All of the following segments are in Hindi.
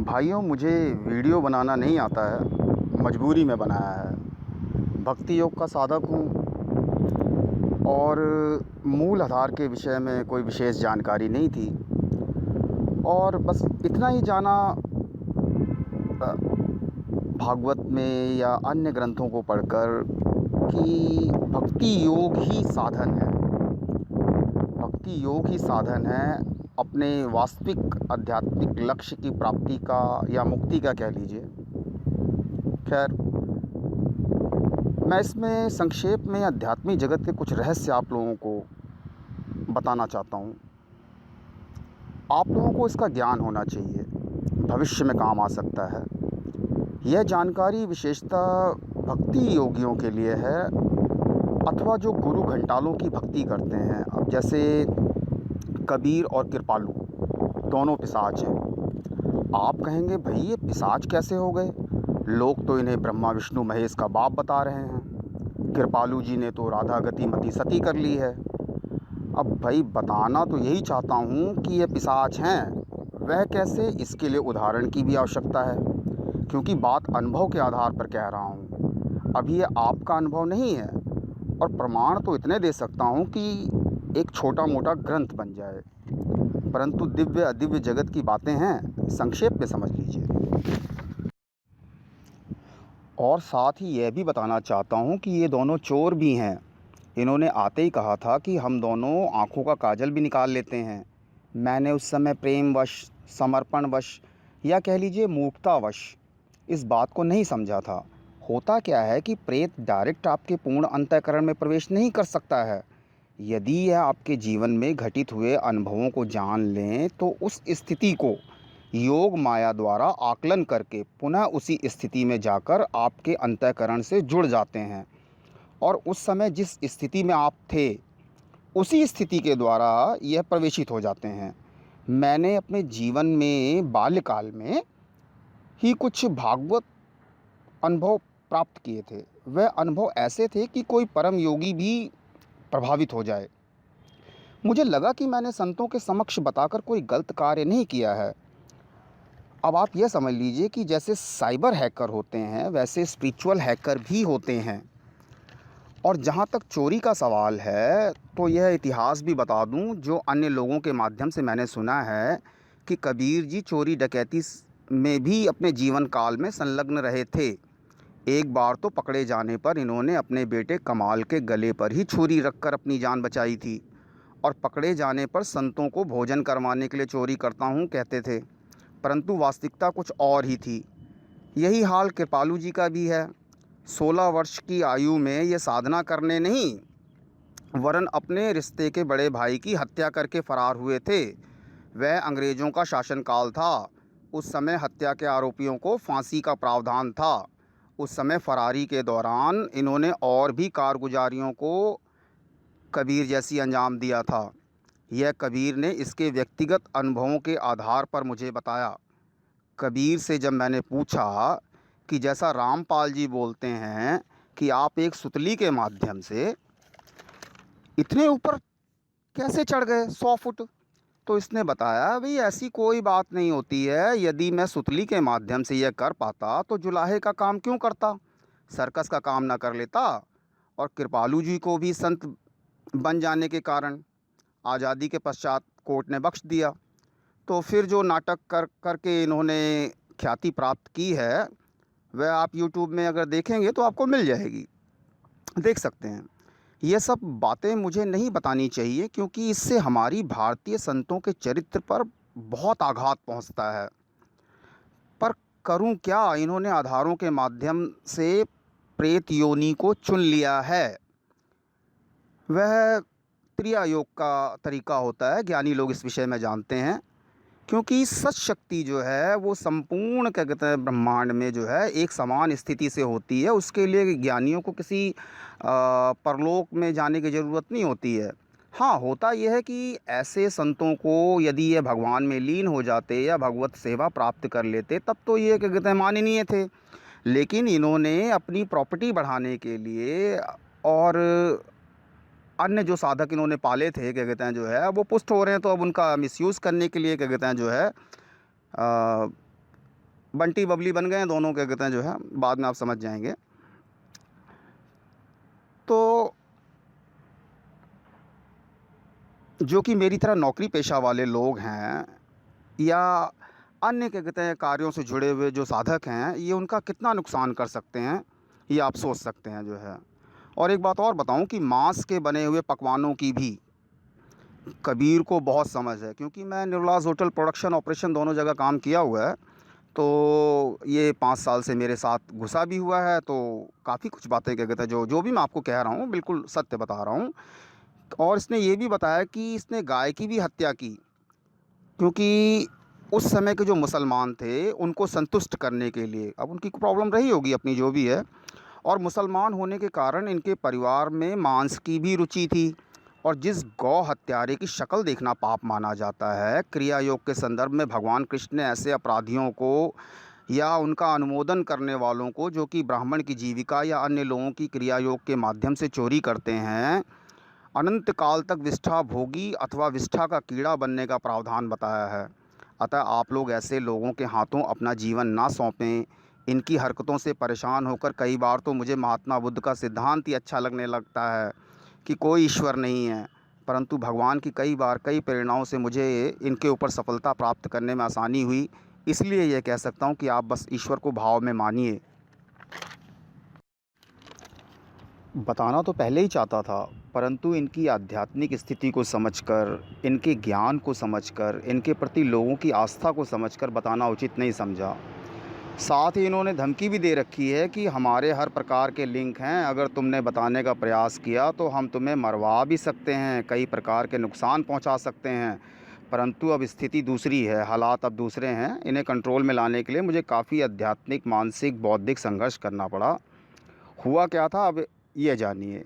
भाइयों, मुझे वीडियो बनाना नहीं आता है, मजबूरी में बनाया है। भक्ति योग का साधक हूँ और मूल आधार के विषय में कोई विशेष जानकारी नहीं थी और बस इतना ही जाना अ, भागवत में या अन्य ग्रंथों को पढ़कर कि भक्ति योग ही साधन है। भक्ति योग ही साधन है अपने वास्तविक आध्यात्मिक लक्ष्य की प्राप्ति का या मुक्ति का कह लीजिए। खैर, मैं इसमें संक्षेप में आध्यात्मिक जगत के कुछ रहस्य आप लोगों को बताना चाहता हूँ। आप लोगों को इसका ज्ञान होना चाहिए, भविष्य में काम आ सकता है। यह जानकारी विशेषतः भक्ति योगियों के लिए है अथवा जो गुरु घंटालों की भक्ति करते हैं। अब जैसे कबीर और कृपालु दोनों पिशाच हैं। आप कहेंगे भाई ये पिशाच कैसे हो गए? लोग तो इन्हें ब्रह्मा विष्णु महेश का बाप बता रहे हैं। कृपालु जी ने तो राधा गति मति सती कर ली है। अब भाई बताना तो यही चाहता हूँ कि ये पिशाच हैं। वह कैसे, इसके लिए उदाहरण की भी आवश्यकता है, क्योंकि बात अनुभव के आधार पर कह रहा हूँ। अभी ये आपका अनुभव नहीं है और प्रमाण तो इतने दे सकता हूँ कि एक छोटा मोटा ग्रंथ बन जाए, परंतु दिव्य अदिव्य जगत की बातें हैं, संक्षेप में समझ लीजिए। और साथ ही यह भी बताना चाहता हूँ कि ये दोनों चोर भी हैं। इन्होंने आते ही कहा था कि हम दोनों आँखों का काजल भी निकाल लेते हैं। मैंने उस समय प्रेमवश, समर्पणवश या कह लीजिए मूर्खतावश इस बात को नहीं समझा था। होता क्या है कि प्रेत डायरेक्ट आपके पूर्ण अंतःकरण में प्रवेश नहीं कर सकता है। यदि यह आपके जीवन में घटित हुए अनुभवों को जान लें तो उस स्थिति को योग माया द्वारा आकलन करके पुनः उसी स्थिति में जाकर आपके अंतःकरण से जुड़ जाते हैं और उस समय जिस स्थिति में आप थे उसी स्थिति के द्वारा यह प्रवेशित हो जाते हैं। मैंने अपने जीवन में बाल्यकाल में ही कुछ भागवत अनुभव प्राप्त किए थे। वह अनुभव ऐसे थे कि कोई परम योगी भी प्रभावित हो जाए। मुझे लगा कि मैंने संतों के समक्ष बताकर कोई गलत कार्य नहीं किया है। अब आप यह समझ लीजिए कि जैसे साइबर हैकर होते हैं वैसे स्पिरिचुअल हैकर भी होते हैं। और जहाँ तक चोरी का सवाल है तो यह इतिहास भी बता दूं जो अन्य लोगों के माध्यम से मैंने सुना है कि कबीर जी चोरी डकैती में भी अपने जीवन काल में संलग्न रहे थे। एक बार तो पकड़े जाने पर इन्होंने अपने बेटे कमाल के गले पर ही छुरी रखकर अपनी जान बचाई थी और पकड़े जाने पर संतों को भोजन करवाने के लिए चोरी करता हूँ कहते थे, परंतु वास्तविकता कुछ और ही थी। यही हाल कृपालु जी का भी है। 16 वर्ष की आयु में ये साधना करने नहीं वरन अपने रिश्ते के बड़े भाई की हत्या करके फरार हुए थे। वह अंग्रेज़ों का शासनकाल था। उस समय हत्या के आरोपियों को फांसी का प्रावधान था। उस समय फरारी के दौरान इन्होंने और भी कारगुजारियों को कबीर जैसी अंजाम दिया था। यह कबीर ने इसके व्यक्तिगत अनुभवों के आधार पर मुझे बताया। कबीर से जब मैंने पूछा कि जैसा रामपाल जी बोलते हैं कि आप एक सुतली के माध्यम से इतने ऊपर कैसे चढ़ गए 100 फुट, तो इसने बताया भाई ऐसी कोई बात नहीं होती है। यदि मैं सुतली के माध्यम से यह कर पाता तो जुलाहे का काम क्यों करता, सर्कस का काम ना कर लेता। और कृपालु जी को भी संत बन जाने के कारण आज़ादी के पश्चात कोर्ट ने बख्श दिया। तो फिर जो नाटक कर करके इन्होंने ख्याति प्राप्त की है वह आप यूट्यूब में अगर देखेंगे तो आपको मिल जाएगी, देख सकते हैं। ये सब बातें मुझे नहीं बतानी चाहिए क्योंकि इससे हमारी भारतीय संतों के चरित्र पर बहुत आघात पहुंचता है। पर करूं क्या, इन्होंने आधारों के माध्यम से प्रेत योनि को चुन लिया है। वह क्रिया योग का तरीका होता है, ज्ञानी लोग इस विषय में जानते हैं। क्योंकि सच शक्ति जो है वो संपूर्ण क्या कहते हैं ब्रह्मांड में जो है एक समान स्थिति से होती है। उसके लिए ज्ञानियों को किसी परलोक में जाने की ज़रूरत नहीं होती है। हाँ, होता यह है कि ऐसे संतों को यदि ये भगवान में लीन हो जाते या भगवत सेवा प्राप्त कर लेते तब तो ये क्या कहते हैं माननीय थे। लेकिन इन्होंने अपनी प्रॉपर्टी बढ़ाने के लिए और अन्य जो साधक इन्होंने पाले थे क्या कहते हैं जो है वो पुष्ट हो रहे हैं, तो अब उनका मिसयूज़ करने के लिए क्या कहते हैं जो है बंटी बबली बन गए हैं दोनों, क्या कहते हैं जो है, बाद में आप समझ जाएंगे। तो जो कि मेरी तरह नौकरी पेशा वाले लोग हैं या अन्य, क्या कहते हैं, कार्यों से जुड़े हुए जो साधक हैं, ये उनका कितना नुकसान कर सकते हैं, ये आप सोच सकते हैं जो है। और एक बात और बताऊं कि मांस के बने हुए पकवानों की भी कबीर को बहुत समझ है, क्योंकि मैं निर्लाज होटल प्रोडक्शन ऑपरेशन दोनों जगह काम किया हुआ है। तो ये 5 साल से मेरे साथ घुसा भी हुआ है, तो काफ़ी कुछ बातें, क्या कहते हैं, जो जो भी मैं आपको कह रहा हूँ बिल्कुल सत्य बता रहा हूँ। और इसने ये भी बताया कि इसने गाय की भी हत्या की, क्योंकि उस समय के जो मुसलमान थे उनको संतुष्ट करने के लिए, अब उनकी प्रॉब्लम रही होगी अपनी जो भी है, और मुसलमान होने के कारण इनके परिवार में मांस की भी रुचि थी। और जिस गौ हत्यारे की शक्ल देखना पाप माना जाता है, क्रिया योग के संदर्भ में भगवान कृष्ण ने ऐसे अपराधियों को या उनका अनुमोदन करने वालों को, जो कि ब्राह्मण की जीविका या अन्य लोगों की क्रिया योग के माध्यम से चोरी करते हैं, अनंत काल तक विष्ठा भोगी अथवा विष्ठा का कीड़ा बनने का प्रावधान बताया है। अतः आप लोग ऐसे लोगों के हाथों अपना जीवन ना सौंपें। इनकी हरकतों से परेशान होकर कई बार तो मुझे महात्मा बुद्ध का सिद्धांत ही अच्छा लगने लगता है कि कोई ईश्वर नहीं है, परंतु भगवान की कई बार कई प्रेरणाओं से मुझे इनके ऊपर सफलता प्राप्त करने में आसानी हुई। इसलिए यह कह सकता हूँ कि आप बस ईश्वर को भाव में मानिए। बताना तो पहले ही चाहता था, परंतु इनकी आध्यात्मिक स्थिति को समझकर, इनके ज्ञान को समझकर, इनके प्रति लोगों की आस्था को समझकर बताना उचित नहीं समझा। साथ ही इन्होंने धमकी भी दे रखी है कि हमारे हर प्रकार के लिंक हैं, अगर तुमने बताने का प्रयास किया तो हम तुम्हें मरवा भी सकते हैं, कई प्रकार के नुकसान पहुंचा सकते हैं। परंतु अब स्थिति दूसरी है, हालात अब दूसरे हैं। इन्हें कंट्रोल में लाने के लिए मुझे काफ़ी आध्यात्मिक, मानसिक, बौद्धिक संघर्ष करना पड़ा। हुआ क्या था, अब ये जानिए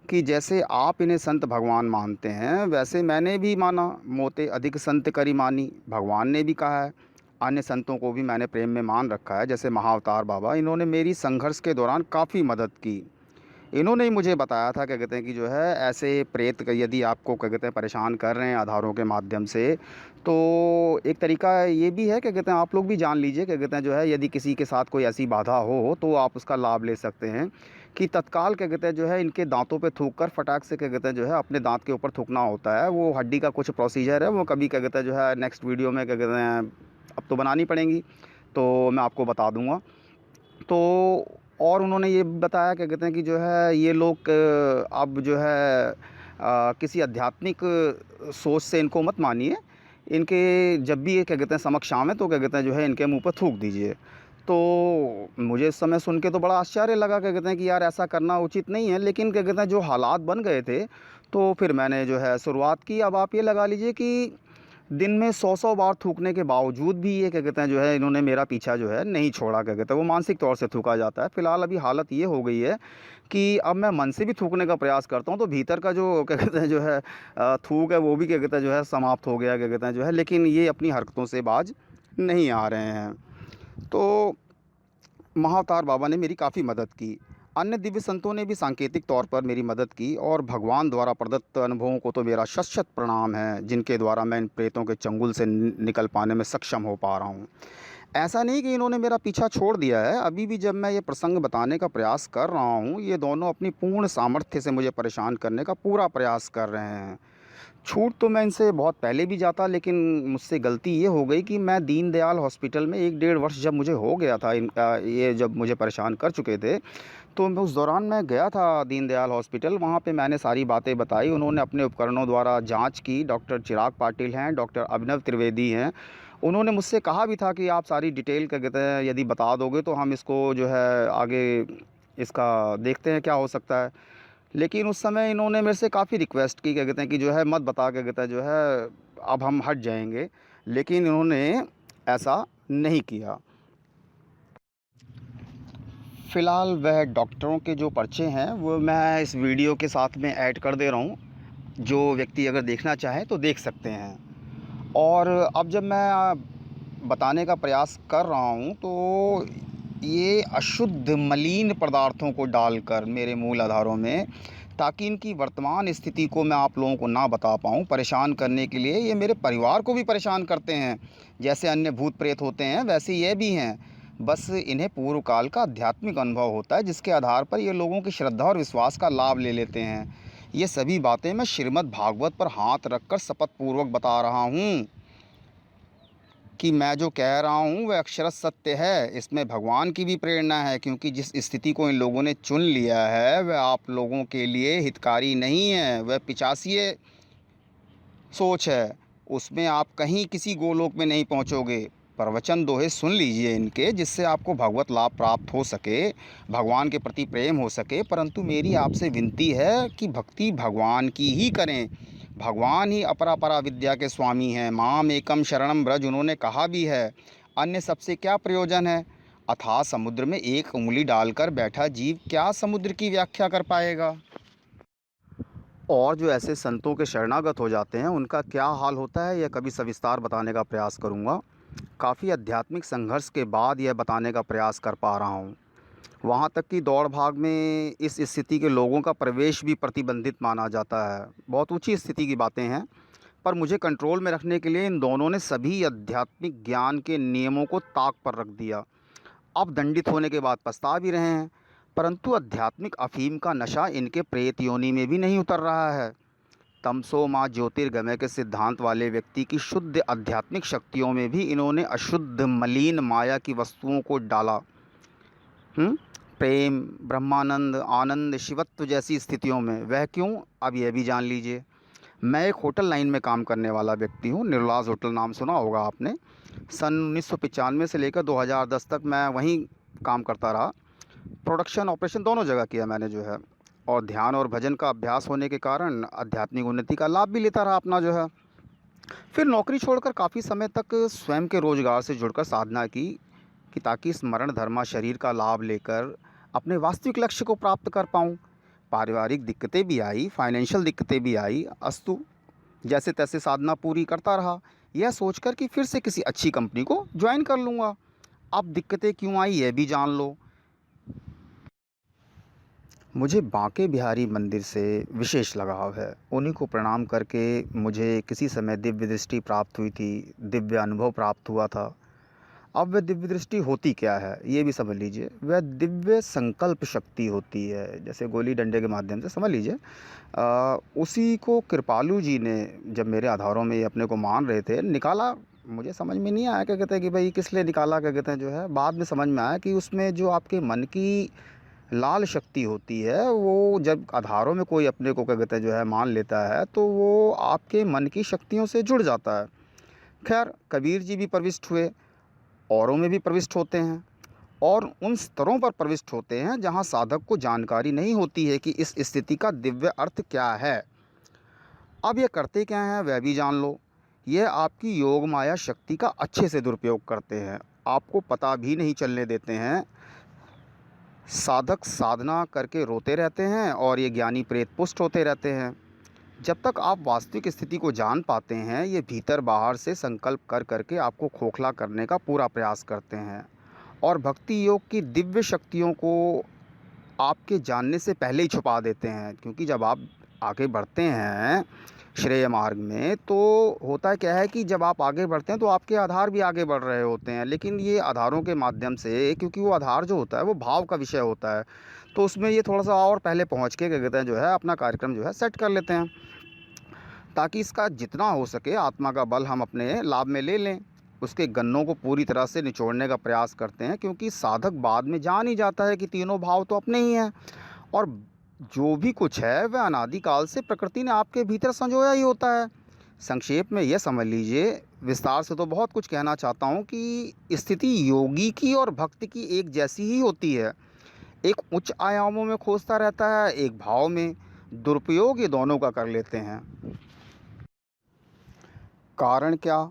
कि जैसे आप इन्हें संत भगवान मानते हैं, वैसे मैंने भी माना। मोते अधिक संत करी मानी, भगवान ने भी कहा है। अन्य संतों को भी मैंने प्रेम में मान रखा है, जैसे महाअवतार बाबा। इन्होंने मेरी संघर्ष के दौरान काफ़ी मदद की। इन्होंने ही मुझे बताया था, क्या कहते हैं, कि जो है ऐसे प्रेत यदि आपको, क्या कहते हैं, परेशान कर रहे हैं आधारों के माध्यम से, तो एक तरीका ये भी है, क्या कहते हैं, आप लोग भी जान लीजिए, क्या कहते हैं, जो है यदि किसी के साथ कोई ऐसी बाधा हो तो आप उसका लाभ ले सकते हैं कि तत्काल, क्या कहते हैं, जो है इनके दांतों पे थूक कर फटाक से, क्या कहते हैं, जो है अपने दांत के ऊपर थूकना होता है। वो हड्डी का कुछ प्रोसीजर है, वो कभी, क्या कहते हैं, जो है नेक्स्ट वीडियो में, क्या कहते हैं, अब तो बनानी पड़ेंगी, तो मैं आपको बता दूंगा। तो और उन्होंने ये बताया, क्या कहते हैं, कि जो है ये लोग अब जो है किसी आध्यात्मिक सोच से इनको मत मानिए। इनके जब भी ये, क्या कहते हैं, समक्ष आए तो, क्या कहते हैं, जो है इनके मुंह पर थूक दीजिए। तो मुझे इस समय सुन के तो बड़ा आश्चर्य लगा, क्या कहते हैं, कि यार ऐसा करना उचित नहीं है, लेकिन, क्या कहते हैं, जो हालात बन गए थे तो फिर मैंने जो है शुरुआत की। अब आप ये लगा लीजिए कि दिन में 100-100 बार थूकने के बावजूद भी ये, क्या कहते हैं, जो है इन्होंने मेरा पीछा जो है नहीं छोड़ा। क्या कहते हैं, वो मानसिक तौर से थूका जाता है। फ़िलहाल अभी हालत ये हो गई है कि अब मैं मन से भी थूकने का प्रयास करता हूँ तो भीतर का जो, क्या कहते हैं, जो है थूक है, वो भी, क्या कहते हैं, जो है समाप्त हो गया, क्या कहते हैं, जो है। लेकिन ये अपनी हरकतों से बाज नहीं आ रहे हैं। तो महाअवतार बाबा ने मेरी काफ़ी मदद की। अन्य दिव्य संतों ने भी सांकेतिक तौर पर मेरी मदद की, और भगवान द्वारा प्रदत्त अनुभवों को तो मेरा शत-शत प्रणाम है, जिनके द्वारा मैं इन प्रेतों के चंगुल से निकल पाने में सक्षम हो पा रहा हूँ। ऐसा नहीं कि इन्होंने मेरा पीछा छोड़ दिया है। अभी भी जब मैं ये प्रसंग बताने का प्रयास कर रहा हूँ, ये दोनों अपनी पूर्ण सामर्थ्य से मुझे परेशान करने का पूरा प्रयास कर रहे हैं। छूट तो मैं इनसे बहुत पहले भी जाता, लेकिन मुझसे गलती ये हो गई कि मैं दीनदयाल हॉस्पिटल में 1-1.5 वर्ष जब मुझे हो गया था, ये जब मुझे परेशान कर चुके थे, तो मैं उस दौरान मैं गया था दीनदयाल हॉस्पिटल। वहाँ पे मैंने सारी बातें बताई। उन्होंने अपने उपकरणों द्वारा जांच की। डॉक्टर चिराग पाटिल हैं, डॉक्टर अभिनव त्रिवेदी हैं। उन्होंने मुझसे कहा भी था कि आप सारी डिटेल, क्या कहते हैं, यदि बता दोगे तो हम इसको जो है आगे इसका देखते हैं क्या हो सकता है। लेकिन उस समय इन्होंने मेरे से काफ़ी रिक्वेस्ट की, क्या कहते हैं, कि जो है मत बता, क्या कहता है, जो है अब हम हट जाएंगे। लेकिन इन्होंने ऐसा नहीं किया। फ़िलहाल वह डॉक्टरों के जो पर्चे हैं वो मैं इस वीडियो के साथ में ऐड कर दे रहा हूँ। जो व्यक्ति अगर देखना चाहे तो देख सकते हैं। और अब जब मैं बताने का प्रयास कर रहा हूँ तो ये अशुद्ध मलिन पदार्थों को डालकर मेरे मूल आधारों में, ताकि इनकी वर्तमान स्थिति को मैं आप लोगों को ना बता पाऊँ, परेशान करने के लिए ये मेरे परिवार को भी परेशान करते हैं। जैसे अन्य भूत प्रेत होते हैं वैसे ये भी हैं। बस इन्हें पूर्व काल का आध्यात्मिक अनुभव होता है, जिसके आधार पर ये लोगों की श्रद्धा और विश्वास का लाभ ले लेते हैं। ये सभी बातें मैं श्रीमद् भागवत पर हाथ रखकर शपथ पूर्वक बता रहा हूँ कि मैं जो कह रहा हूँ वह अक्षरश सत्य है। इसमें भगवान की भी प्रेरणा है, क्योंकि जिस स्थिति को इन लोगों ने चुन लिया है वह आप लोगों के लिए हितकारी नहीं है, वह पिशाचिए सोच है। उसमें आप कहीं किसी गोलोक में नहीं पहुंचोगे। प्रवचन दोहे सुन लीजिए इनके, जिससे आपको भगवत लाभ प्राप्त हो सके, भगवान के प्रति प्रेम हो सके। परंतु मेरी आपसे विनती है कि भक्ति भगवान की ही करें। भगवान ही अपरापरा विद्या के स्वामी हैं। माम एकम शरणम ब्रज उन्होंने कहा भी है। अन्य सबसे क्या प्रयोजन है? अथाह समुद्र में एक उंगली डालकर बैठा जीव क्या समुद्र की व्याख्या कर पाएगा? और जो ऐसे संतों के शरणागत हो जाते हैं उनका क्या हाल होता है, यह कभी सविस्तार बताने का प्रयास करूँगा। काफ़ी आध्यात्मिक संघर्ष के बाद यह बताने का प्रयास कर पा रहा हूँ। वहाँ तक कि दौड़ भाग में इस स्थिति के लोगों का प्रवेश भी प्रतिबंधित माना जाता है। बहुत ऊंची स्थिति की बातें हैं, पर मुझे कंट्रोल में रखने के लिए इन दोनों ने सभी आध्यात्मिक ज्ञान के नियमों को ताक पर रख दिया। अब दंडित होने के बाद पछता भी रहे हैं। परंतु आध्यात्मिक अफीम का नशा इनके प्रेत योनि में भी नहीं उतर रहा है। तमसो माँ ज्योतिर्गमय के सिद्धांत वाले व्यक्ति की शुद्ध आध्यात्मिक शक्तियों में भी इन्होंने अशुद्ध मलिन माया की वस्तुओं को डाला। प्रेम, ब्रह्मानंद, आनंद, शिवत्व जैसी स्थितियों में। वह क्यों, अब यह भी जान लीजिए। मैं एक होटल लाइन में काम करने वाला व्यक्ति हूँ। निर्लाज होटल नाम सुना होगा आपने। सन 1995 से लेकर 2010 तक मैं वहीं काम करता रहा। प्रोडक्शन ऑपरेशन दोनों जगह किया मैंने जो है। और ध्यान और भजन का अभ्यास होने के कारण आध्यात्मिक उन्नति का लाभ भी लेता रहा अपना जो है। फिर नौकरी छोड़कर काफ़ी समय तक स्वयं के रोज़गार से जुड़कर साधना की कि ताकि स्मरण धर्मा शरीर का लाभ लेकर अपने वास्तविक लक्ष्य को प्राप्त कर पाऊँ। पारिवारिक दिक्कतें भी आई, फाइनेंशियल दिक्कतें भी आई, अस्तु जैसे तैसे साधना पूरी करता रहा, यह सोचकर कि फिर से किसी अच्छी कंपनी को ज्वाइन कर लूँगा। अब दिक्कतें क्यों आई यह भी जान लो। मुझे बांके बिहारी मंदिर से विशेष लगाव है। उन्हीं को प्रणाम करके मुझे किसी समय दिव्य दृष्टि प्राप्त हुई थी, दिव्य अनुभव प्राप्त हुआ था। अब वह दिव्य दृष्टि होती क्या है ये भी समझ लीजिए। वह दिव्य संकल्प शक्ति होती है, जैसे गोली डंडे के माध्यम से समझ लीजिए। उसी को कृपालु जी ने जब मेरे आधारों में ये अपने को मान रहे थे निकाला। मुझे समझ में नहीं आया क्या कहते हैं कि भाई किस लिए निकाला, क्या कहते हैं जो है। बाद में समझ में आया कि उसमें जो आपके मन की लाल शक्ति होती है, वो जब आधारों में कोई अपने को क्या कहते हैं जो है मान लेता है, तो वो आपके मन की शक्तियों से जुड़ जाता है। खैर, कबीर जी भी प्रविष्ट हुए, औरों में भी प्रविष्ट होते हैं, और उन स्तरों पर प्रविष्ट होते हैं जहां साधक को जानकारी नहीं होती है कि इस स्थिति का दिव्य अर्थ क्या है। अब ये करते क्या हैं वह भी जान लो। यह आपकी योग माया शक्ति का अच्छे से दुरुपयोग करते हैं, आपको पता भी नहीं चलने देते हैं। साधक साधना करके रोते रहते हैं और ये ज्ञानी प्रेत पुष्ट होते रहते हैं। जब तक आप वास्तविक स्थिति को जान पाते हैं, ये भीतर बाहर से संकल्प कर करके आपको खोखला करने का पूरा प्रयास करते हैं और भक्ति योग की दिव्य शक्तियों को आपके जानने से पहले ही छुपा देते हैं। क्योंकि जब आप आगे बढ़ते हैं श्रेय मार्ग में, तो होता है क्या है कि जब आप आगे बढ़ते हैं तो आपके आधार भी आगे बढ़ रहे होते हैं, लेकिन ये आधारों के माध्यम से, क्योंकि वो आधार जो होता है वो भाव का विषय होता है, तो उसमें ये थोड़ा सा और पहले पहुंच के क्या कहते हैं जो है अपना कार्यक्रम जो है सेट कर लेते हैं, ताकि इसका जितना हो सके आत्मा का बल हम अपने लाभ में ले लें। उसके गन्नों को पूरी तरह से निचोड़ने का प्रयास करते हैं, क्योंकि साधक बाद में जान ही जाता है कि तीनों भाव तो अपने ही हैं और जो भी कुछ है वह अनादिकाल से प्रकृति ने आपके भीतर संजोया ही होता है। संक्षेप में यह समझ लीजिए, विस्तार से तो बहुत कुछ कहना चाहता हूँ कि स्थिति योगी की और भक्त की एक जैसी ही होती है। एक उच्च आयामों में खोजता रहता है, एक भाव में। दुरुपयोग ये दोनों का कर लेते हैं। कारण क्या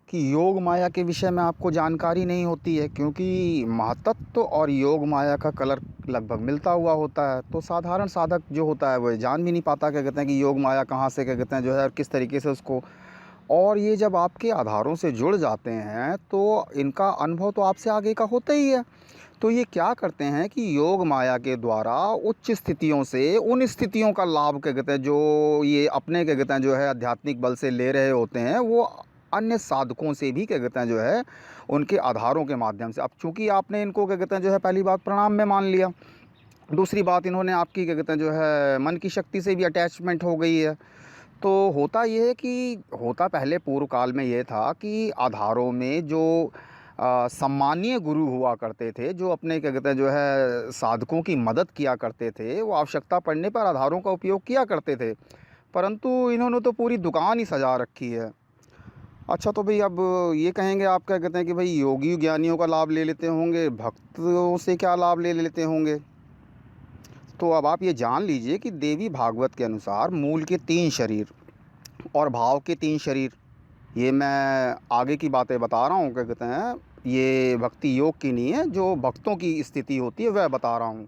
कि योग माया के विषय में आपको जानकारी नहीं होती है, क्योंकि महातत्व और योग माया का कलर लगभग मिलता हुआ होता है। तो साधारण साधक जो होता है वो जान भी नहीं पाता क्या कहते हैं कि योग माया कहाँ से क्या कहते हैं जो है और किस तरीके से उसको। और ये जब आपके आधारों से जुड़ जाते हैं तो इनका अनुभव तो आपसे आगे का होता ही है। तो ये क्या करते हैं कि योग माया के द्वारा उच्च स्थितियों से उन स्थितियों का लाभ क्या कहते हैं जो ये अपने क्या कहते हैं जो है आध्यात्मिक बल से ले रहे होते हैं, वो अन्य साधकों से भी क्या कहते हैं जो है उनके आधारों के माध्यम से। अब चूँकि आपने इनको क्या कहते हैं जो है पहली बात प्रणाम में मान लिया, दूसरी बात इन्होंने आपकी क्या कहते हैं जो है मन की शक्ति से भी अटैचमेंट हो गई है। तो होता ये है कि होता पहले पूर्व काल में ये था कि आधारों में जो सम्मानीय गुरु हुआ करते थे, जो अपने क्या कहते हैं जो है साधकों की मदद किया करते थे, वो आवश्यकता पड़ने पर आधारों का उपयोग किया करते थे। परंतु इन्होंने तो पूरी दुकान ही सजा रखी है। अच्छा, तो भाई अब ये कहेंगे आप क्या कहते हैं कि भाई योगी ज्ञानियों का लाभ ले लेते होंगे, भक्तों से क्या लाभ ले लेते होंगे। तो अब आप ये जान लीजिए कि देवी भागवत के अनुसार मूल के 3 शरीर और भाव के 3 शरीर, ये मैं आगे की बातें बता रहा हूँ क्या कहते हैं, ये भक्ति योग की नहीं है, जो भक्तों की स्थिति होती है वह बता रहा हूँ।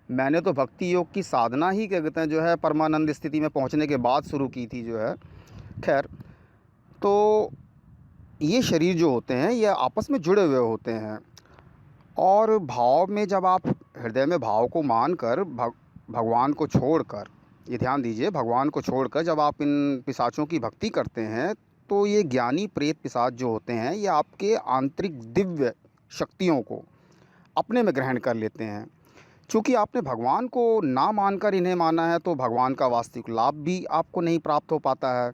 मैंने तो भक्ति योग की साधना ही क्या कहते हैं जो है परमानंद स्थिति में पहुँचने के बाद शुरू की थी जो है। खैर, तो ये शरीर जो होते हैं ये आपस में जुड़े हुए होते हैं, और भाव में जब आप हृदय में भाव को मानकर भगवान को छोड़कर, ये ध्यान दीजिए, भगवान को छोड़कर जब आप इन पिशाचों की भक्ति करते हैं तो ये ज्ञानी प्रेत पिशाच जो होते हैं ये आपके आंतरिक दिव्य शक्तियों को अपने में ग्रहण कर लेते हैं। चूँकि आपने भगवान को ना मानकर इन्हें माना है तो भगवान का वास्तविक लाभ भी आपको नहीं प्राप्त हो पाता है।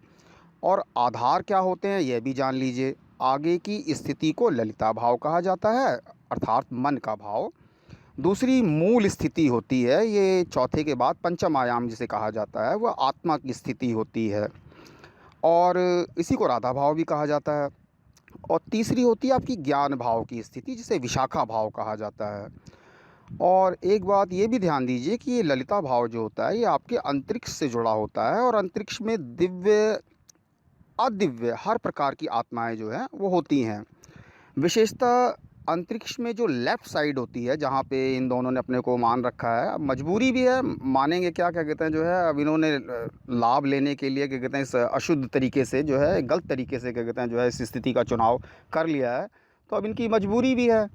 और आधार क्या होते हैं यह भी जान लीजिए। आगे की स्थिति को ललिता भाव कहा जाता है, अर्थात मन का भाव। दूसरी मूल स्थिति होती है, ये चौथे के बाद पंचम आयाम जिसे कहा जाता है, वह आत्मा की स्थिति होती है, और इसी को राधा भाव भी कहा जाता है। और तीसरी होती है आपकी ज्ञान भाव की स्थिति, जिसे विशाखा भाव कहा जाता है। और एक बात ये भी ध्यान दीजिए कि ये ललिता भाव जो होता है ये आपके अंतरिक्ष से जुड़ा होता है, और अंतरिक्ष में दिव्य अदिव्य हर प्रकार की आत्माएं जो हैं वो होती हैं। विशेषतः अंतरिक्ष में जो लेफ़्ट साइड होती है, जहाँ पे इन दोनों ने अपने को मान रखा है, अब मजबूरी भी है, मानेंगे क्या क्या कहते हैं जो है, अब इन्होंने लाभ लेने के लिए क्या कहते हैं इस अशुद्ध तरीके से जो है, गलत तरीके से क्या कहते हैं जो है इस स्थिति का चुनाव कर लिया है, तो अब इनकी मजबूरी भी है।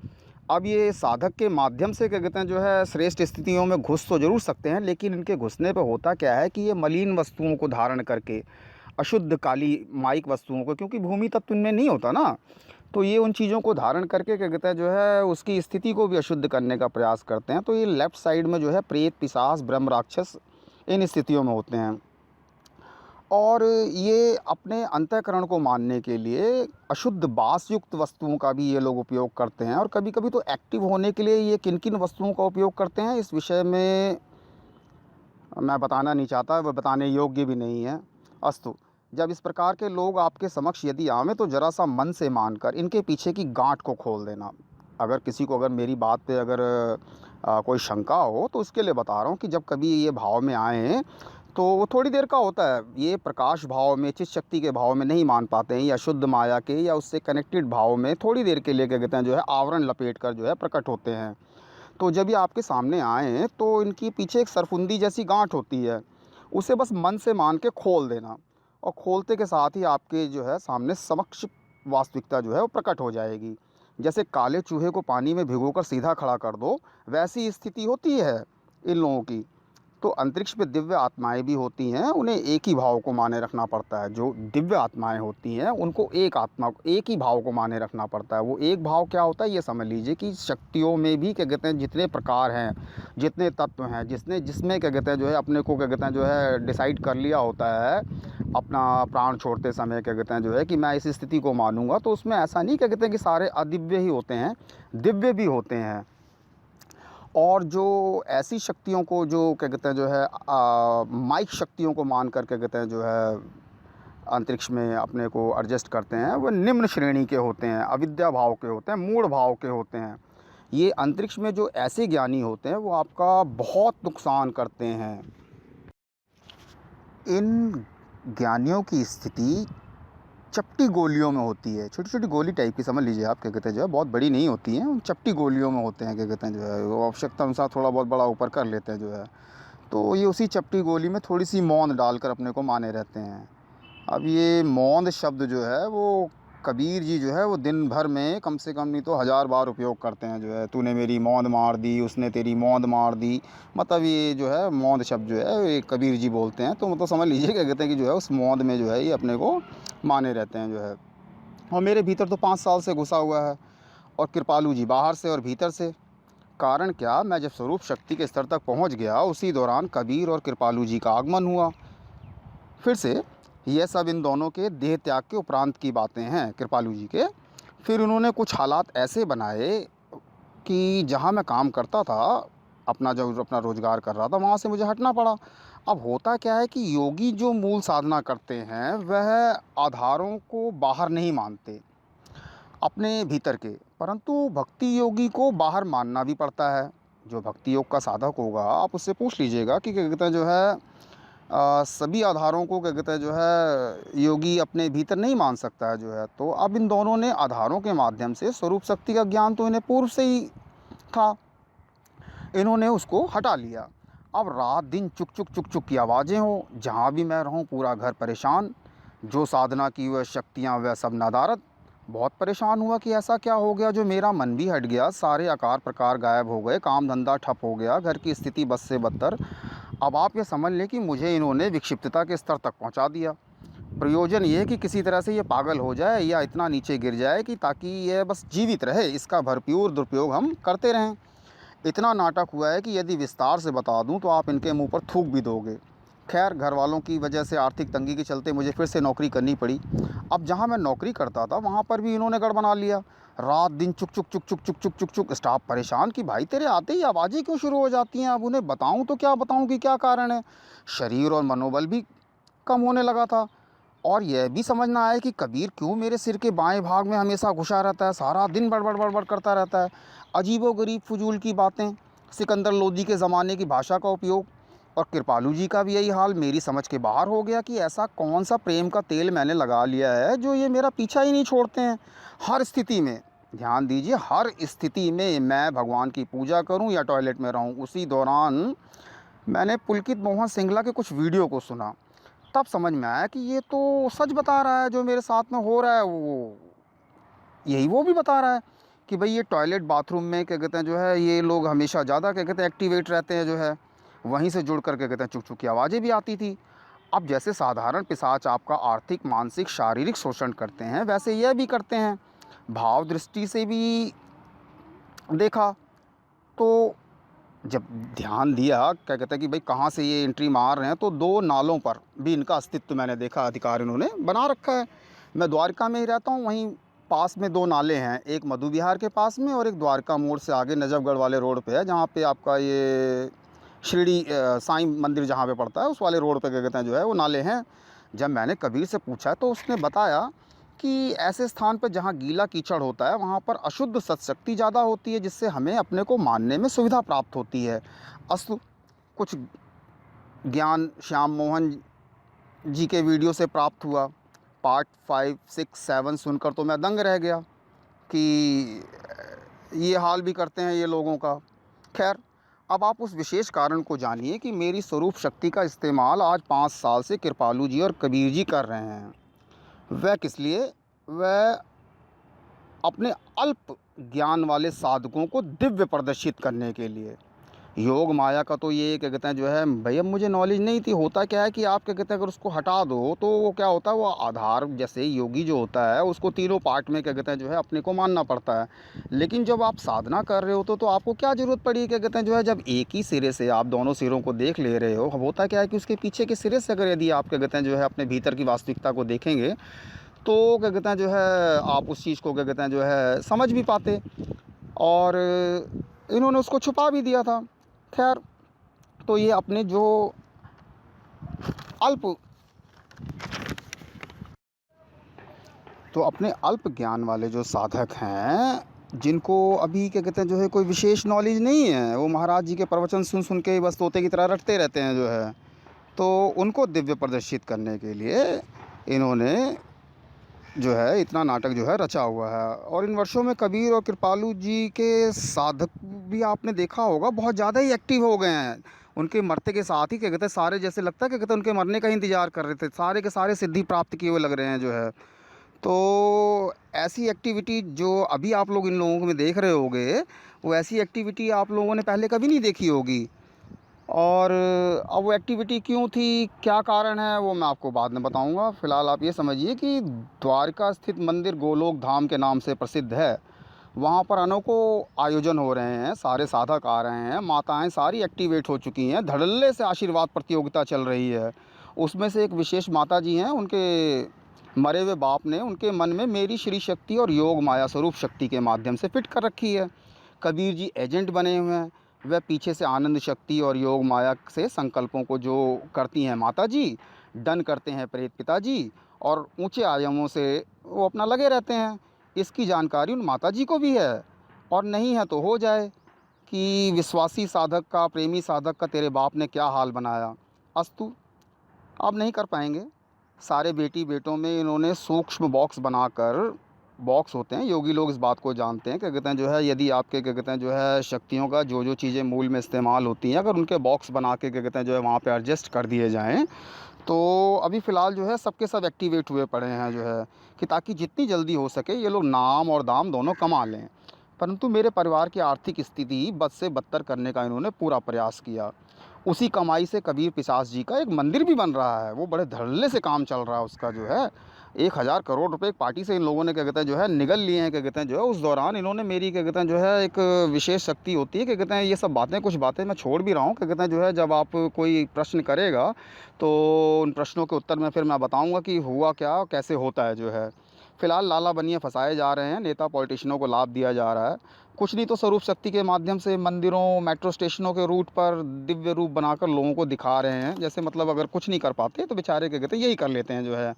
अब ये साधक के माध्यम से क्या कहते हैं जो है श्रेष्ठ स्थितियों में घुस तो ज़रूर सकते हैं, लेकिन इनके घुसने पर होता क्या है कि ये मलिन वस्तुओं को धारण करके, अशुद्ध काली माइक वस्तुओं को, क्योंकि भूमि तत्व इनमें नहीं होता ना, तो ये उन चीज़ों को धारण करके क्या कहते हैं जो है उसकी स्थिति को भी अशुद्ध करने का प्रयास करते हैं। तो ये लेफ़्ट साइड में जो है प्रेत पिशाच ब्रह्म राक्षस इन स्थितियों में होते हैं, और ये अपने अंतःकरण को मानने के लिए अशुद्ध बास युक्त वस्तुओं का भी ये लोग उपयोग करते हैं। और कभी कभी तो एक्टिव होने के लिए ये किन किन वस्तुओं का उपयोग करते हैं इस विषय में मैं बताना नहीं चाहता, वह बताने योग्य भी नहीं है। अस्तु, जब इस प्रकार के लोग आपके समक्ष यदि आवें तो ज़रा सा मन से मानकर इनके पीछे की गांठ को खोल देना। अगर किसी को अगर मेरी बात पे अगर कोई शंका हो तो उसके लिए बता रहा हूँ कि जब कभी ये भाव में आएँ तो वो थोड़ी देर का होता है। ये प्रकाश भाव में, चित्त शक्ति के भाव में नहीं मान पाते हैं, या शुद्ध माया के या उससे कनेक्टेड भाव में थोड़ी देर के लिए क्या कहते हैं जो है आवरण लपेट कर जो है प्रकट होते हैं। तो जब ये आपके सामने आएँ तो इनकी पीछे एक सरफुंदी जैसी गांठ होती है, उसे बस मन से मान के खोल देना, और खोलते के साथ ही आपके जो है सामने समक्ष वास्तविकता जो है वो प्रकट हो जाएगी। जैसे काले चूहे को पानी में भिगोकर सीधा खड़ा कर दो, वैसी स्थिति होती है इन लोगों की। तो अंतरिक्ष में दिव्य आत्माएं भी होती हैं, उन्हें एक ही भाव को माने रखना पड़ता है। जो दिव्य आत्माएं होती हैं उनको एक आत्मा, एक ही भाव को माने रखना पड़ता है। वो एक भाव क्या होता है ये समझ लीजिए कि शक्तियों में भी क्या कहते हैं जितने प्रकार हैं, जितने तत्व हैं, जिसमें क्या कहते हैं जो है अपने को क्या कहते हैं जो है डिसाइड कर लिया होता है अपना प्राण छोड़ते समय क्या कहते हैं जो है कि मैं इस स्थिति को मानूंगा, तो उसमें ऐसा नहीं क्या कहते हैं कि सारे अदिव्य ही होते हैं, दिव्य भी होते हैं। और जो ऐसी शक्तियों को जो क्या कहते हैं जो है माइक शक्तियों को मान कर क्या कहते हैं जो है अंतरिक्ष में अपने को एडजस्ट करते हैं, वो निम्न श्रेणी के होते हैं, अविद्या भाव के होते हैं, मूढ़ भाव के होते हैं। ये अंतरिक्ष में जो ऐसे ज्ञानी होते हैं वो आपका बहुत नुकसान करते हैं। इन ज्ञानियों की स्थिति चपटी गोलियों में होती है, छोटी छोटी गोली टाइप की समझ लीजिए आप, क्या कहते हैं जो है बहुत बड़ी नहीं होती हैं, उन चपटी गोलियों में होते हैं क्या कहते हैं जो है, वो आवश्यकता अनुसार थोड़ा बहुत बड़ा ऊपर कर लेते हैं जो है। तो ये उसी चपटी गोली में थोड़ी सी मौन डालकर अपने को माने रहते हैं। अब ये मौन शब्द जो है वो कबीर जी जो है वो दिन भर में कम से कम नहीं तो 1000 बार उपयोग करते हैं जो है, तूने मेरी मौन मार दी, उसने तेरी मौन मार दी। मतलब ये जो है मौन शब्द जो है ये कबीर जी बोलते हैं। तो मतलब समझ लीजिए क्या कहते हैं कि जो है उस मौन में जो है ये अपने को माने रहते हैं जो है। और मेरे भीतर तो 5 साल से घुसा हुआ है, और कृपालु जी बाहर से और भीतर से। कारण क्या, मैं जब स्वरूप शक्ति के स्तर तक पहुंच गया, उसी दौरान कबीर और कृपालु जी का आगमन हुआ। फिर से यह सब इन दोनों के देह त्याग के उपरांत की बातें हैं, कृपालु जी के। फिर उन्होंने कुछ हालात ऐसे बनाए कि जहाँ मैं काम करता था, अपना रोज़गार कर रहा था, वहाँ से मुझे हटना पड़ा। अब होता क्या है कि योगी जो मूल साधना करते हैं वह आधारों को बाहर नहीं मानते अपने भीतर के, परंतु भक्ति योगी को बाहर मानना भी पड़ता है। जो भक्ति योग का साधक होगा, आप उससे पूछ लीजिएगा कि क्या कहते हैं जो है सभी आधारों को क्या कहते हैं जो है योगी अपने भीतर नहीं मान सकता है जो है। तो अब इन दोनों ने आधारों के माध्यम से स्वरूप शक्ति का ज्ञान तो इन्हें पूर्व से ही था, इन्होंने उसको हटा लिया। अब रात दिन चुक चुक चुक चुक की आवाज़ें हो, जहाँ भी मैं रहूँ पूरा घर परेशान। जो साधना की वह शक्तियाँ वह सब नदारद। बहुत परेशान हुआ कि ऐसा क्या हो गया जो मेरा मन भी हट गया, सारे आकार प्रकार गायब हो गए, काम धंधा ठप हो गया, घर की स्थिति बद से बदतर। अब आप ये समझ लें कि मुझे इन्होंने विक्षिप्तता के स्तर तक पहुंचा दिया। प्रयोजन ये है कि किसी तरह से ये पागल हो जाए या इतना नीचे गिर जाए कि ताकि ये बस जीवित रहे, इसका भरपूर दुरुपयोग हम करते रहें। इतना नाटक हुआ है कि यदि विस्तार से बता दूं तो आप इनके मुंह पर थूक भी दोगे। खैर, घर वालों की वजह से आर्थिक तंगी के चलते मुझे फिर से नौकरी करनी पड़ी। अब जहां मैं नौकरी करता था वहां पर भी इन्होंने गड़ बना लिया। रात दिन चुक चुक चुक चुक चुक चुक चुक चुक। स्टाफ परेशान कि भाई तेरे आते ही आवाज़ें क्यों शुरू हो जाती हैं। अब उन्हें बताऊं तो क्या बताऊं कि क्या कारण है। शरीर और मनोबल भी कम होने लगा था। और यह भी समझना आया कि कबीर क्यों मेरे सिर के बाएं भाग में हमेशा घुसा रहता है, सारा दिन बड़बड़ बड़बड़ करता रहता है। अजीबोगरीब फजूल की बातें, सिकंदर लोदी के ज़माने की भाषा का उपयोग। और कृपालु जी का भी यही हाल मेरी समझ के बाहर हो गया कि ऐसा कौन सा प्रेम का तेल मैंने लगा लिया है जो ये मेरा पीछा ही नहीं छोड़ते हैं। हर स्थिति में, ध्यान दीजिए, हर स्थिति में मैं भगवान की पूजा करूं या टॉयलेट में रहूं। उसी दौरान मैंने पुलकित मोहन सिंगला के कुछ वीडियो को सुना। तब समझ में आया कि ये तो सच बता रहा है, जो मेरे साथ में हो रहा है वो यही वो भी बता रहा है कि भाई ये टॉयलेट बाथरूम में क्या कहते हैं जो है ये लोग हमेशा ज़्यादा क्या कहते हैं एक्टिवेट रहते हैं जो है। वहीं से जुड़ कर क्या कहते हैं चुक चुक की आवाज़ें भी आती थी। अब जैसे साधारण पिशाच आपका आर्थिक मानसिक शारीरिक शोषण करते हैं, वैसे यह भी करते हैं। भाव दृष्टि से भी देखा तो जब ध्यान दिया क्या कहते हैं कि भाई कहाँ से ये एंट्री मार रहे हैं, तो 2 नालों पर भी इनका अस्तित्व मैंने देखा, अधिकार इन्होंने बना रखा है। मैं द्वारका में ही रहता हूँ, वहीं पास में 2 नाले हैं, एक मधु विहार के पास में और एक द्वारका मोड़ से आगे नजफगढ़ वाले रोड पे है, जहाँ पे आपका ये शिरडी साईं मंदिर जहाँ पे पड़ता है, उस वाले रोड पे क्या कहते हैं जो है वो नाले हैं। जब मैंने कबीर से पूछा तो उसने बताया कि ऐसे स्थान पर जहाँ गीला कीचड़ होता है वहाँ पर अशुद्ध सत्शक्ति ज़्यादा होती है, जिससे हमें अपने को मानने में सुविधा प्राप्त होती है। अस्तु, कुछ ज्ञान श्याम मोहन जी के वीडियो से प्राप्त हुआ। पार्ट 5, 6, 7 सुनकर तो मैं दंग रह गया कि ये हाल भी करते हैं ये लोगों का। खैर, अब आप उस विशेष कारण को जानिए कि मेरी स्वरूप शक्ति का इस्तेमाल आज 5 साल से कृपालु जी और कबीर जी कर रहे हैं। वह किस लिए? वह अपने अल्प ज्ञान वाले साधकों को दिव्य प्रदर्शित करने के लिए। योग माया का तो ये क्या कहते हैं जो है भैया मुझे नॉलेज नहीं थी। होता क्या है कि आप क्या कहते हैं अगर उसको हटा दो तो वो क्या होता है, वो आधार जैसे योगी जो होता है उसको तीनों पार्ट में क्या कहते हैं जो है अपने को मानना पड़ता है। लेकिन जब आप साधना कर रहे हो तो आपको क्या ज़रूरत पड़ी क्या कहते हैं जो है, जब एक ही सिरे से आप दोनों सिरों को देख ले रहे हो। होता क्या है कि उसके पीछे के सिरे से अगर यदि आप क्या कहते हैं जो है अपने भीतर की वास्तविकता को देखेंगे तो क्या कहते हैं जो है आप उस चीज़ को क्या कहते हैं जो है समझ भी पाते। और इन्होंने उसको छुपा भी दिया था। खैर, तो ये अपने जो अल्प अपने अल्प ज्ञान वाले जो साधक हैं, जिनको अभी क्या कहते हैं जो है कोई विशेष नॉलेज नहीं है, वो महाराज जी के प्रवचन सुन सुन के बस तोते की तरह रटते रहते हैं जो है, तो उनको दिव्य प्रदर्शित करने के लिए इन्होंने जो है इतना नाटक जो है रचा हुआ है। और इन वर्षों में कबीर और कृपालु जी के साधक भी आपने देखा होगा बहुत ज़्यादा ही एक्टिव हो गए हैं। उनके मरते के साथ ही क्या कहते हैं सारे जैसे लगता है क्या कहते हैं उनके मरने का ही इंतज़ार कर रहे थे, सारे के सारे सिद्धि प्राप्त किए हुए लग रहे हैं जो है। तो ऐसी एक्टिविटी जो अभी आप लोग इन लोगों में देख रहे होंगे, वो ऐसी एक्टिविटी आप लोगों ने पहले कभी नहीं देखी होगी। और अब वो एक्टिविटी क्यों थी, क्या कारण है, वो मैं आपको बाद में बताऊंगा। फ़िलहाल आप ये समझिए कि द्वारका स्थित मंदिर गोलोक धाम के नाम से प्रसिद्ध है। वहाँ पर अनोखों आयोजन हो रहे हैं, सारे साधक आ रहे हैं, माताएं सारी एक्टिवेट हो चुकी हैं, धड़ल्ले से आशीर्वाद प्रतियोगिता चल रही है। उसमें से एक विशेष माता जी हैं, उनके मरे हुए बाप ने उनके मन में मेरी श्री शक्ति और योग माया स्वरूप शक्ति के माध्यम से फिट कर रखी है। कबीर जी एजेंट बने हुए हैं। वह पीछे से आनंद शक्ति और योग माया से संकल्पों को जो करती हैं माता जी, डन करते हैं प्रेत पिताजी, और ऊंचे आयामों से वो अपना लगे रहते हैं। इसकी जानकारी उन माता जी को भी है, और नहीं है तो हो जाए कि विश्वासी साधक का, प्रेमी साधक का तेरे बाप ने क्या हाल बनाया। अस्तु, अब नहीं कर पाएंगे। सारे बेटी बेटों में इन्होंने सूक्ष्म बॉक्स बनाकर, बॉक्स होते हैं, योगी लोग इस बात को जानते हैं, क्या कहते हैं जो है, यदि आपके क्या कहते हैं जो है शक्तियों का जो जो चीज़ें मूल में इस्तेमाल होती हैं, अगर उनके बॉक्स बना के क्या कहते हैं जो है वहाँ पे एडजस्ट कर दिए जाएं, तो अभी फ़िलहाल जो है सबके सब एक्टिवेट हुए पड़े हैं जो है, कि ताकि जितनी जल्दी हो सके ये लोग नाम और दाम दोनों कमा लें। परंतु मेरे परिवार की आर्थिक स्थिति बद से बदतर करने का इन्होंने पूरा प्रयास किया। उसी कमाई से कबीर पिशाच जी का एक मंदिर भी बन रहा है, वो बड़े धड़ल्ले से काम चल रहा है उसका जो है। 1000 करोड़ रुपए एक पार्टी से इन लोगों ने क्या कहते हैं जो है निगल लिए हैं, क्या कहते हैं जो है। उस दौरान इन्होंने मेरी क्या कहते हैं जो है एक विशेष शक्ति होती है, क्या कहते हैं, ये सब बातें, कुछ बातें मैं छोड़ भी रहा हूँ, क्या कहते हैं जो है, जब आप कोई प्रश्न करेगा तो उन प्रश्नों के उत्तर में फिर मैं बताऊँगा कि हुआ क्या, कैसे होता है जो है। फ़िलहाल लाला बनिए फंसाए जा रहे हैं, नेता पॉलिटिशियनों को लाभ दिया जा रहा है। कुछ नहीं तो स्वरूप शक्ति के माध्यम से मंदिरों, मेट्रो स्टेशनों के रूट पर दिव्य रूप बनाकर लोगों को दिखा रहे हैं। जैसे मतलब अगर कुछ नहीं कर पाते तो बेचारे क्या कहते हैं यही कर लेते हैं जो है।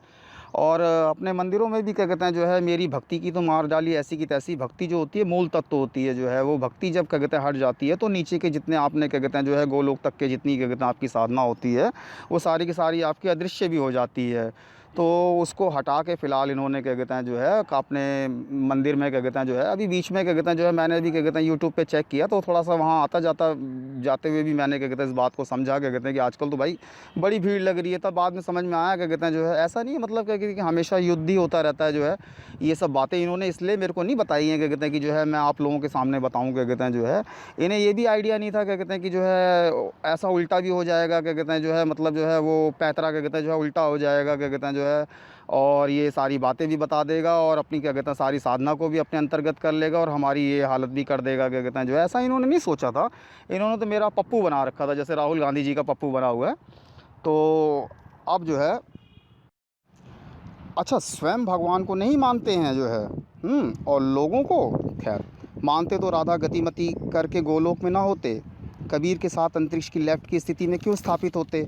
और अपने मंदिरों में भी क्या कहते हैं जो है मेरी भक्ति की तो मार डाली ऐसी की तैसी। भक्ति जो होती है मूल तत्व होती है जो है, वो भक्ति जब क्या कहते हैं हट जाती है तो नीचे के जितने आपने क्या कहते हैं जो है गोलोक तक के जितनी क्या कहते हैं आपकी साधना होती है, वो सारी की सारी आपकी अदृश्य भी हो जाती है। तो उसको हटा के फ़िलहाल इन्होंने क्या कहते हैं जो है अपने मंदिर में क्या कहते हैं जो है, अभी बीच में क्या कहते हैं जो है मैंने भी क्या कहते हैं यूट्यूब पे चेक किया, तो थोड़ा सा वहाँ आता जाता जाते हुए भी मैंने क्या कहते हैं इस बात को समझा, क्या कहते हैं कि आजकल तो भाई बड़ी भीड़ लग रही है। तब बाद में समझ में आया क्या कहते हैं जो है ऐसा नहीं है, मतलब क्या कहते हैं कि हमेशा युद्ध ही होता रहता है जो है। ये सब बातें इन्होंने इसलिए मेरे को नहीं बताई हैं, क्या कहते हैं कि जो है मैं आप लोगों के सामने बताऊँ, क्या कहते हैं जो है। इन्हें ये भी आइडिया नहीं था, क्या कहते हैं कि जो है ऐसा उल्टा भी हो जाएगा, क्या कहते हैं जो है, मतलब जो है वो पैतरा क्या कहते हैं जो है उल्टा हो जाएगा, क्या कहते हैं जो है। और ये सारी बातें भी बता देगा और अपनी क्या कहते हैं सारी साधना को भी अपने अंतर्गत कर लेगा और हमारी ये हालत भी कर देगा, क्या कहते हैं जो है। ऐसा इन्होंने नहीं सोचा था। इन्होंने तो मेरा पप्पू बना रखा था, जैसे राहुल गांधी जी का पप्पू बना हुआ है। तो अब जो है, अच्छा, स्वयं भगवान को नहीं मानते हैं जो है, और लोगों को, खैर, मानते तो राधा गतिमति करके गोलोक में ना होते, कबीर के साथ अंतरिक्ष की लेफ्ट की स्थिति में क्यों स्थापित होते।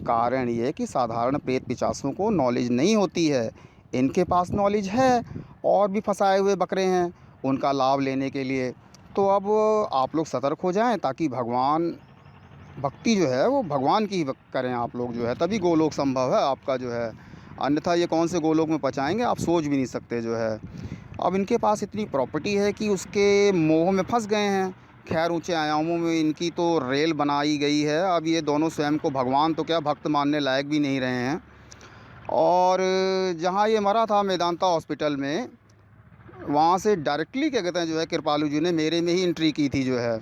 कारण ये है कि साधारण प्रेत पिशाचों को नॉलेज नहीं होती है, इनके पास नॉलेज है, और भी फंसाए हुए बकरे हैं उनका लाभ लेने के लिए। तो अब आप लोग सतर्क हो जाएं, ताकि भगवान, भक्ति जो है वो भगवान की ही करें आप लोग जो है, तभी गोलोक संभव है आपका जो है। अन्यथा ये कौन से गोलोक में पहुंचाएंगे आप सोच भी नहीं सकते जो है। अब इनके पास इतनी प्रॉपर्टी है कि उसके मोह में फंस गए हैं। खैर, ऊंचे आयामों में इनकी तो रेल बनाई गई है। अब ये दोनों स्वयं को भगवान तो क्या भक्त मानने लायक भी नहीं रहे हैं। और जहाँ ये मरा था मेदांता हॉस्पिटल में, वहाँ से डायरेक्टली क्या कहते हैं जो है कृपालू जी ने मेरे में ही एंट्री की थी जो है।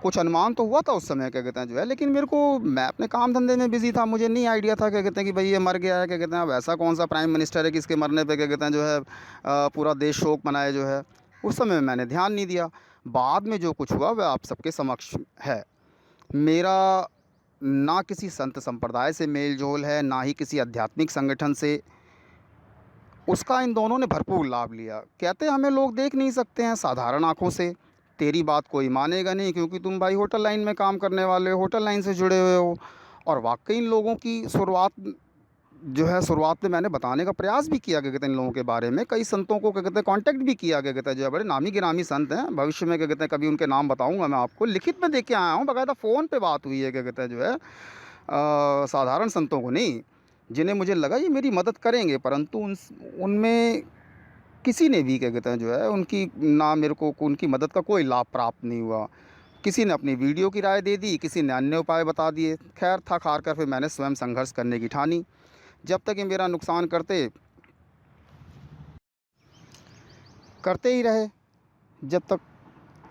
कुछ अनुमान तो हुआ था उस समय, क्या कहते हैं जो है, लेकिन मेरे को, मैं अपने काम धंधे में बिज़ी था, मुझे नहीं आइडिया था, क्या कहते हैं कि भाई ये मर गया है, क्या कहते हैं। अब ऐसा कौन सा प्राइम मिनिस्टर है कि इसके मरने पे क्या कहते हैं जो है पूरा देश शोक मनाए जो है। उस समय मैंने ध्यान नहीं दिया। बाद में जो कुछ हुआ वह आप सबके समक्ष है। मेरा ना किसी संत संप्रदाय से मेल जोल है, ना ही किसी आध्यात्मिक संगठन से। उसका इन दोनों ने भरपूर लाभ लिया। कहते हमें लोग देख नहीं सकते हैं साधारण आँखों से। तेरी बात कोई मानेगा नहीं, क्योंकि तुम भाई होटल लाइन में काम करने वाले हो, होटल लाइन से जुड़े हुए हो। और वाकई इन लोगों की शुरुआत जो है, शुरुआत में मैंने बताने का प्रयास भी किया, क्या कहते हैं इन लोगों के बारे में। कई संतों को क्या कहते हैं कांटेक्ट भी किया, क्या कहते हैं जो है, बड़े नामी गिरामी संत हैं। भविष्य में क्या कहते हैं कभी उनके नाम बताऊंगा मैं आपको, लिखित में दे के आया हूँ, बाकायदा फ़ोन पे बात हुई है, क्या कहते हैं जो है साधारण संतों को नहीं, जिन्हें मुझे लगा ये मेरी मदद करेंगे। परंतु उनमें किसी ने भी क्या कहते हैं जो है उनकी, ना मेरे को उनकी मदद का कोई लाभ प्राप्त नहीं हुआ। किसी ने अपनी वीडियो की राय दे दी, किसी ने अन्य उपाय बता दिए। खैर, थक हार कर फिर मैंने स्वयं संघर्ष करने की ठानी। जब तक ये मेरा नुकसान करते करते ही रहे, जब तक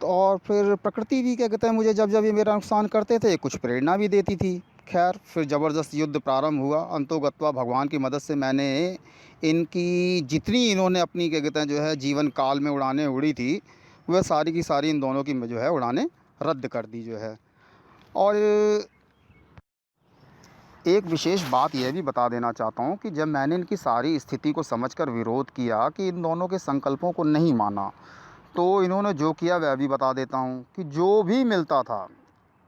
तो और फिर प्रकृति भी क्या कहते हैं मुझे जब जब ये मेरा नुकसान करते थे कुछ प्रेरणा भी देती थी। खैर फिर ज़बरदस्त युद्ध प्रारंभ हुआ। अंतोगत्वा भगवान की मदद से मैंने इनकी जितनी इन्होंने अपनी क्या कहते हैं जो है जीवन काल में उड़ानें उड़ी थी वह सारी की सारी इन दोनों की जो है उड़ानें रद्द कर दी जो है। और एक विशेष बात यह भी बता देना चाहता हूँ कि जब मैंने इनकी सारी स्थिति को समझकर विरोध किया कि इन दोनों के संकल्पों को नहीं माना, तो इन्होंने जो किया वह भी बता देता हूँ कि जो भी मिलता था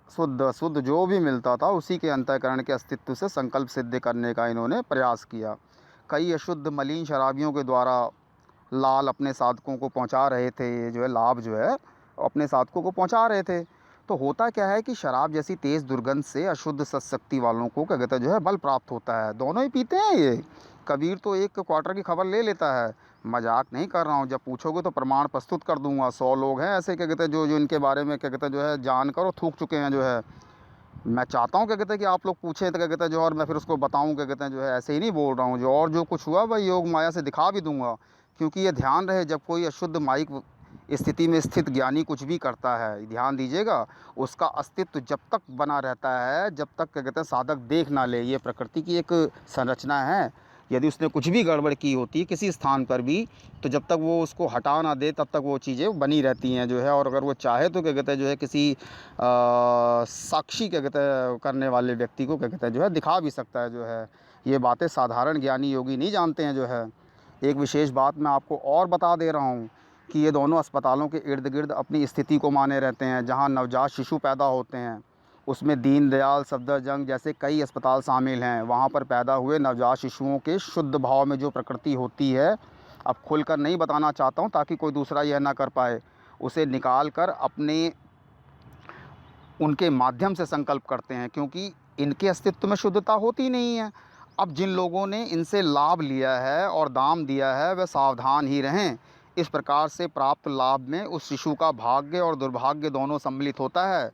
शुद्ध अशुद्ध जो भी मिलता था उसी के अंतःकरण के अस्तित्व से संकल्प सिद्ध करने का इन्होंने प्रयास किया। कई अशुद्ध मलिन शराबियों के द्वारा लाल अपने साधकों को पहुंचा रहे थे, ये जो है लाभ जो है अपने साधकों को पहुंचा रहे थे। तो होता क्या है कि शराब जैसी तेज़ दुर्गंध से अशुद्ध सत्शक्ति वालों को क्या कहते हैं जो है बल प्राप्त होता है। दोनों ही पीते हैं ये। कबीर तो एक क्वार्टर की खबर ले लेता है। मजाक नहीं कर रहा हूँ, जब पूछोगे तो प्रमाण प्रस्तुत कर दूंगा। 100 लोग हैं ऐसे क्या कहते हैं जो जो इनके बारे में क्या कहते हैं जो है जानकर और थूक चुके हैं जो है। मैं चाहता हूँ क्या कहते हैं कि आप लोग पूछें तो क्या कहते हैं जो और मैं फिर उसको बताऊँ क्या कहते हैं जो है। ऐसे ही नहीं बोल रहा हूँ, जो और जो कुछ हुआ वह योग माया से दिखा भी दूंगा। क्योंकि ये ध्यान रहे, जब कोई अशुद्ध माइक स्थिति में स्थित ज्ञानी कुछ भी करता है, ध्यान दीजिएगा, उसका अस्तित्व जब तक बना रहता है जब तक क्या कहते हैं साधक देख ना ले। ये प्रकृति की एक संरचना है। यदि उसने कुछ भी गड़बड़ की होती है किसी स्थान पर भी, तो जब तक वो उसको हटा ना दे तब तक वो चीज़ें बनी रहती हैं जो है। और अगर वो चाहे तो क्या कहते हैं जो है किसी साक्षी क्या कहते हैं करने वाले व्यक्ति को क्या कहते हैं जो है दिखा भी सकता है जो है। ये बातें साधारण ज्ञानी योगी नहीं जानते हैं जो है। एक विशेष बात मैं आपको और बता दे रहा हूँ कि ये दोनों अस्पतालों के इर्द गिर्द अपनी स्थिति को माने रहते हैं। जहाँ नवजात शिशु पैदा होते हैं उसमें दीनदयाल सफदरजंग जैसे कई अस्पताल शामिल हैं। वहाँ पर पैदा हुए नवजात शिशुओं के शुद्ध भाव में जो प्रकृति होती है, अब खुलकर नहीं बताना चाहता हूँ ताकि कोई दूसरा यह ना कर पाए, उसे निकाल कर अपने उनके माध्यम से संकल्प करते हैं। क्योंकि इनके अस्तित्व में शुद्धता होती नहीं है। अब जिन लोगों ने इनसे लाभ लिया है और दाम दिया है वह सावधान ही रहें। इस प्रकार से प्राप्त लाभ में उस शिशु का भाग्य और दुर्भाग्य दोनों सम्मिलित होता है।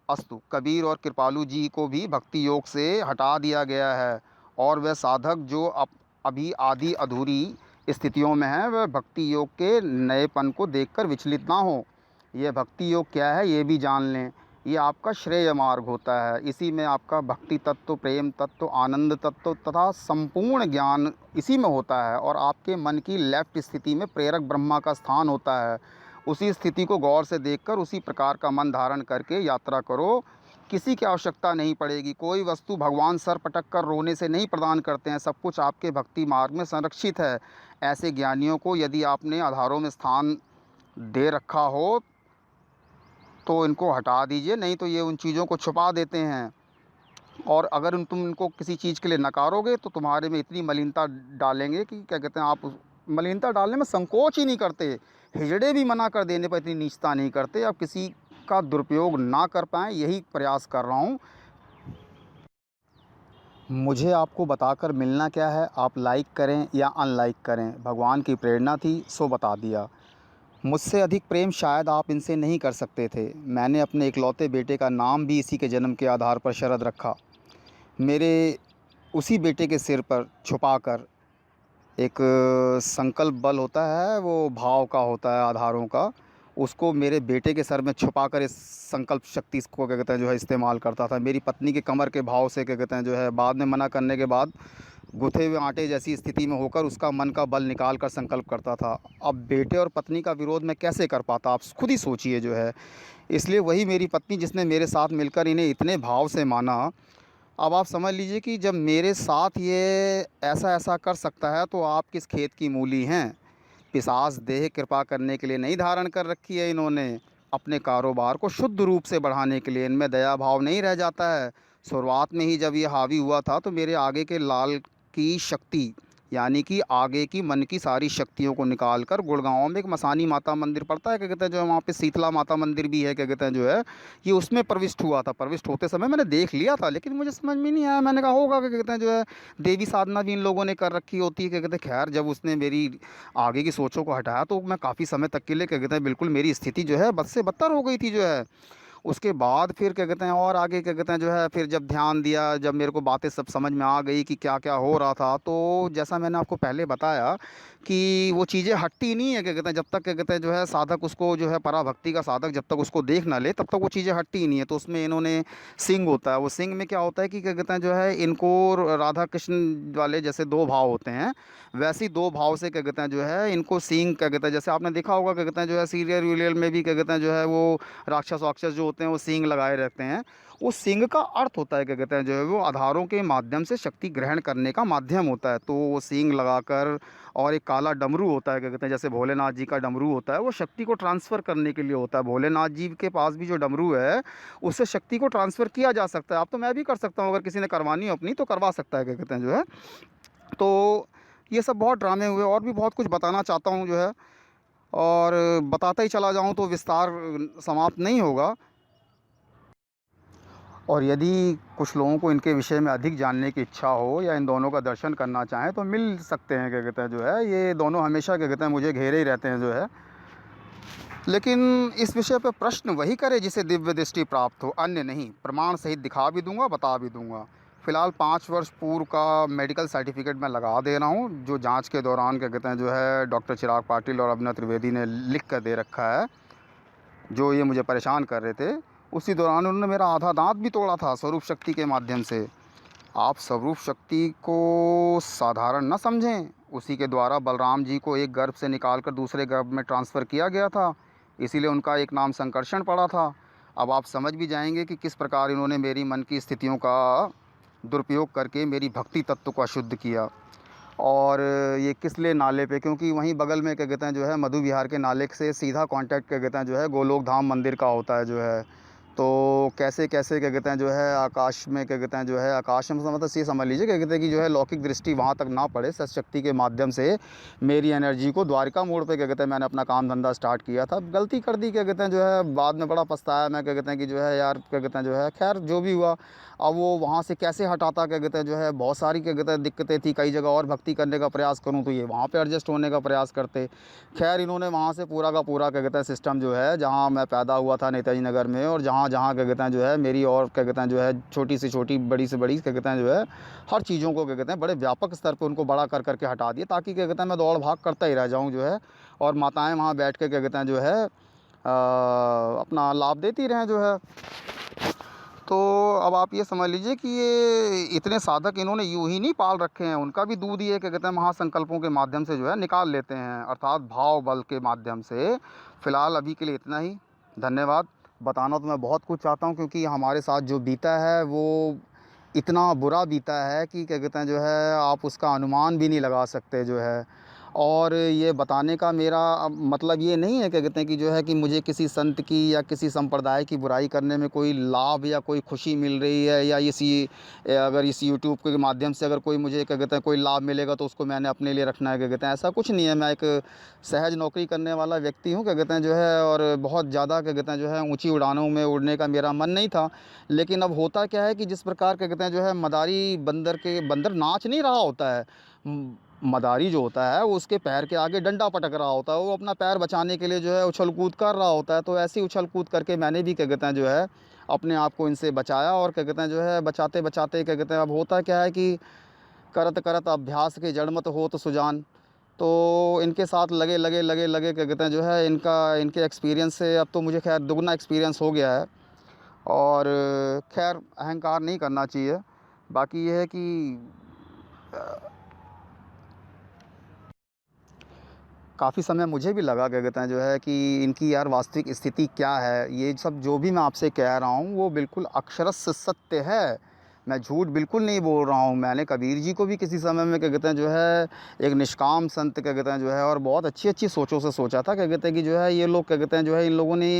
अस्तु, कबीर और कृपालु जी को भी भक्ति योग से हटा दिया गया है। और वह साधक जो अभी आधी अधूरी स्थितियों में है वह भक्ति योग के नएपन को देखकर विचलित ना हो। यह भक्ति योग क्या है ये भी जान लें। ये आपका श्रेय मार्ग होता है। इसी में आपका भक्ति तत्व, प्रेम तत्व, आनंद तत्व तथा संपूर्ण ज्ञान इसी में होता है। और आपके मन की लेफ्ट स्थिति में प्रेरक ब्रह्मा का स्थान होता है। उसी स्थिति को गौर से देखकर उसी प्रकार का मन धारण करके यात्रा करो। किसी की आवश्यकता नहीं पड़ेगी। कोई वस्तु भगवान सर पटक कर रोने से नहीं प्रदान करते हैं। सब कुछ आपके भक्ति मार्ग में संरक्षित है। ऐसे ज्ञानियों को यदि आपने आधारों में स्थान दे रखा हो तो इनको हटा दीजिए, नहीं तो ये उन चीज़ों को छुपा देते हैं। और अगर तुम इनको किसी चीज़ के लिए नकारोगे तो तुम्हारे में इतनी मलिनता डालेंगे कि क्या कहते हैं आप मलिनता डालने में संकोच ही नहीं करते। हिजड़े भी मना कर देने पर इतनी नीचता नहीं करते। अब किसी का दुरुपयोग ना कर पाएँ यही प्रयास कर रहा हूँ। मुझे आपको बताकर मिलना क्या है, आप लाइक करें या अनलाइक करें, भगवान की प्रेरणा थी सो बता दिया। मुझसे अधिक प्रेम शायद आप इनसे नहीं कर सकते थे। मैंने अपने इकलौते बेटे का नाम भी इसी के जन्म के आधार पर शरद रखा। मेरे उसी बेटे के सिर पर छुपाकर एक संकल्प बल होता है, वो भाव का होता है आधारों का, उसको मेरे बेटे के सर में छुपाकर इस संकल्प शक्ति को क्या कहते हैं जो है इस्तेमाल करता था। मेरी पत्नी के कमर के भाव से क्या कहते हैं जो है बाद में मना करने के बाद गुथे हुए आटे जैसी स्थिति में होकर उसका मन का बल निकाल कर संकल्प करता था। अब बेटे और पत्नी का विरोध मैं कैसे कर पाता, आप खुद ही सोचिए जो है। इसलिए वही मेरी पत्नी जिसने मेरे साथ मिलकर इन्हें इतने भाव से माना। अब आप समझ लीजिए कि जब मेरे साथ ये ऐसा ऐसा कर सकता है तो आप किस खेत की मूली हैं। पिशाच देह कृपा करने के लिए नहीं धारण कर रखी है इन्होंने, अपने कारोबार को शुद्ध रूप से बढ़ाने के लिए। इनमें दया भाव नहीं रह जाता है। शुरुआत में ही जब ये हावी हुआ था तो मेरे आगे के लाल की शक्ति यानी कि आगे की मन की सारी शक्तियों को निकाल कर गुड़गांव में एक मसानी माता मंदिर पड़ता है क्या कहते हैं जो है, वहाँ पे शीतला माता मंदिर भी है क्या कहते हैं जो है, ये उसमें प्रविष्ट हुआ था। प्रविष्ट होते समय मैंने देख लिया था लेकिन मुझे समझ में नहीं आया। मैंने कहा होगा क्या कहते हैं जो है देवी साधना भी इन लोगों ने कर रखी होती है क्या कहते हैं। खैर जब उसने मेरी आगे की सोचों को हटाया तो मैं काफ़ी समय तक के लिए क्या कहते हैं बिल्कुल मेरी स्थिति जो है बद से बदतर हो गई थी जो है। उसके बाद फिर क्या कहते हैं और आगे क्या कहते हैं जो है फिर जब ध्यान दिया, जब मेरे को बातें सब समझ में आ गई कि क्या क्या हो रहा था, तो जैसा मैंने आपको पहले बताया कि वो चीज़ें हटती नहीं है क्या कहते हैं, जब तक क्या कहते हैं जो है साधक उसको जो है पराभक्ति का साधक जब तक उसको देख ना ले तब तक वो चीज़ें हटती ही नहीं है। तो उसमें इन्होंने सिंग होता है, वो सिंग में क्या होता है कि क्या कहते हैं जो है इनको राधा कृष्ण वाले जैसे दो भाव होते हैं, वैसे ही दो भाव से क्या कहते हैं जो है इनको सिंग क्या कहते हैं, जैसे आपने देखा होगा क्या कहते हैं जो है सीरियल वीरियल में भी क्या कहते हैं जो है वो राक्षस वाक्षस जो होते हैं वो सींग लगाए रहते हैं। उस सींग का अर्थ होता है क्या कहते हैं जो है वो आधारों के माध्यम से शक्ति ग्रहण करने का माध्यम होता है। तो वो सींग लगाकर, और एक काला डमरू होता है क्या कहते हैं जैसे भोलेनाथ जी का डमरू होता है, वो शक्ति को ट्रांसफ़र करने के लिए होता है। भोलेनाथ जी के पास भी जो डमरू है उससे शक्ति को ट्रांसफ़र किया जा सकता है। अब तो मैं भी कर सकता हूँ, अगर किसी ने करवानी हो अपनी तो करवा सकता है क्या कहते हैं जो है। तो ये सब बहुत ड्रामे हुए, और भी बहुत कुछ बताना चाहता हूँ जो है, और बताता ही चला जाऊँ तो विस्तार समाप्त नहीं होगा। और यदि कुछ लोगों को इनके विषय में अधिक जानने की इच्छा हो या इन दोनों का दर्शन करना चाहें तो मिल सकते हैं क्या कहते हैं जो है। ये दोनों हमेशा क्या कहते हैं मुझे घेरे ही रहते हैं जो है। लेकिन इस विषय पे प्रश्न वही करे जिसे दिव्य दृष्टि प्राप्त हो, अन्य नहीं। प्रमाण सहित दिखा भी दूंगा, बता भी दूंगा। फ़िलहाल 5 वर्ष पूर्व का मेडिकल सर्टिफिकेट मैं लगा दे रहा हूँ, जो जांच के दौरान क्या कहते हैं जो है डॉक्टर चिराग पाटिल और अभिनव त्रिवेदी ने लिख कर दे रखा है। जो ये मुझे परेशान कर रहे थे, उसी दौरान उन्होंने मेरा आधा दांत भी तोड़ा था स्वरूप शक्ति के माध्यम से। आप स्वरूप शक्ति को साधारण न समझें, उसी के द्वारा बलराम जी को एक गर्भ से निकालकर दूसरे गर्भ में ट्रांसफ़र किया गया था, इसीलिए उनका एक नाम संकर्षण पड़ा था। अब आप समझ भी जाएंगे कि किस प्रकार इन्होंने मेरी मन की स्थितियों का दुरुपयोग करके मेरी भक्ति तत्व को अशुद्ध किया। और ये किस लिए नाले पे, क्योंकि वहीं बगल में क्या कहते हैं जो है मधु विहार के नाले से सीधा कांटेक्ट क्या कहते हैं जो है गोलोक धाम मंदिर का होता है जो है। तो कैसे कैसे क्या कहते हैं जो है आकाश में क्या कहते हैं जो है आकाश में मतलब ये समझ लीजिए क्या कहते हैं कि जो है लौकिक दृष्टि वहाँ तक ना पड़े, सतशक्ति के माध्यम से मेरी एनर्जी को द्वारिका मोड़ पे क्या कहते हैं मैंने अपना काम धंधा स्टार्ट किया था। गलती कर दी क्या कहते हैं जो है, बाद में बड़ा पछताया मैं क्या कहते हैं कि जो है यार क्या कहते हैं जो है, खैर जो भी हुआ। अब वो वहाँ से कैसे हटाता क्या कहते हैं जो है, बहुत सारी क्या कहते हैं दिक्कतें थी, कई जगह और भक्ति करने का प्रयास करूँ तो ये वहाँ पे एडजस्ट होने का प्रयास करते। खैर इन्होंने वहाँ से पूरा का पूरा क्या कहते हैं सिस्टम जो है, जहाँ मैं पैदा हुआ था नेताजी नगर में, और जहाँ जहाँ क्या कहते हैं जो है मेरी और क्या कहते हैं जो है छोटी से छोटी बड़ी से बड़ी क्या कहते हैं जो है हर चीज़ों को क्या कहते हैं बड़े व्यापक स्तर पर उनको बड़ा कर करके हटा दिया, ताकि क्या कहते हैं मैं दौड़ भाग करता ही रह जाऊँ जो है। और माताएँ वहाँ बैठ के क्या कहते हैं जो है अपना लाभ देती रहें जो है। तो अब आप ये समझ लीजिए कि ये इतने साधक इन्होंने यूं ही नहीं पाल रखे हैं, उनका भी दूध ये क्या कहते हैं महासंकल्पों के माध्यम से जो है निकाल लेते हैं, अर्थात भाव बल के माध्यम से। फ़िलहाल अभी के लिए इतना ही, धन्यवाद। बताना तो मैं बहुत कुछ चाहता हूँ, क्योंकि हमारे साथ जो बीता है वो इतना बुरा बीता है कि क्या कहते हैं जो है आप उसका अनुमान भी नहीं लगा सकते जो है। और ये बताने का मेरा मतलब ये नहीं है क्या कहते हैं कि जो है कि मुझे किसी संत की या किसी संप्रदाय की बुराई करने में कोई लाभ या कोई खुशी मिल रही है, या अगर इस यूट्यूब के माध्यम से अगर कोई मुझे क्या कहते हैं कोई लाभ मिलेगा तो उसको मैंने अपने लिए रखना है क्या कहते हैं, ऐसा कुछ नहीं है। मैं एक सहज नौकरी करने वाला व्यक्ति हूँ क्या कहते हैं जो है, और बहुत ज़्यादा क्या कहते हैं जो है ऊंची उड़ानों में उड़ने का मेरा मन नहीं था। लेकिन अब होता क्या है कि जिस प्रकार क्या कहते हैं जो है मदारी बंदर नाच नहीं रहा होता है, मदारी जो होता है वो उसके पैर के आगे डंडा पटक रहा होता है, वो अपना पैर बचाने के लिए जो है उछल कूद कर रहा होता है। तो ऐसे ही उछल कूद करके मैंने भी क्या कहते हैं जो है अपने आप को इनसे बचाया, और क्या कहते हैं जो है बचाते बचाते क्या कहते हैं अब होता क्या है कि करत करत अभ्यास के जड़ मत हो तो सुजान। तो इनके साथ लगे लगे लगे लगे क्या कहते हैं जो है इनके एक्सपीरियंस से अब तो मुझे खैर दुगना एक्सपीरियंस हो गया है। और खैर अहंकार नहीं करना चाहिए। बाकी ये है कि काफ़ी समय मुझे भी लगा क्या कहते हैं जो है कि इनकी यार वास्तविक स्थिति क्या है। ये सब जो भी मैं आपसे कह रहा हूँ वो बिल्कुल अक्षरश सत्य है, मैं झूठ बिल्कुल नहीं बोल रहा हूँ। मैंने कबीर जी को भी किसी समय में क्या कहते हैं जो है एक निष्काम संत क्या कहते हैं जो है और बहुत अच्छी अच्छी सोचों से सोचा था क्या कहते हैं कि जो है ये लोग क्या कहते हैं जो है इन लोगों ने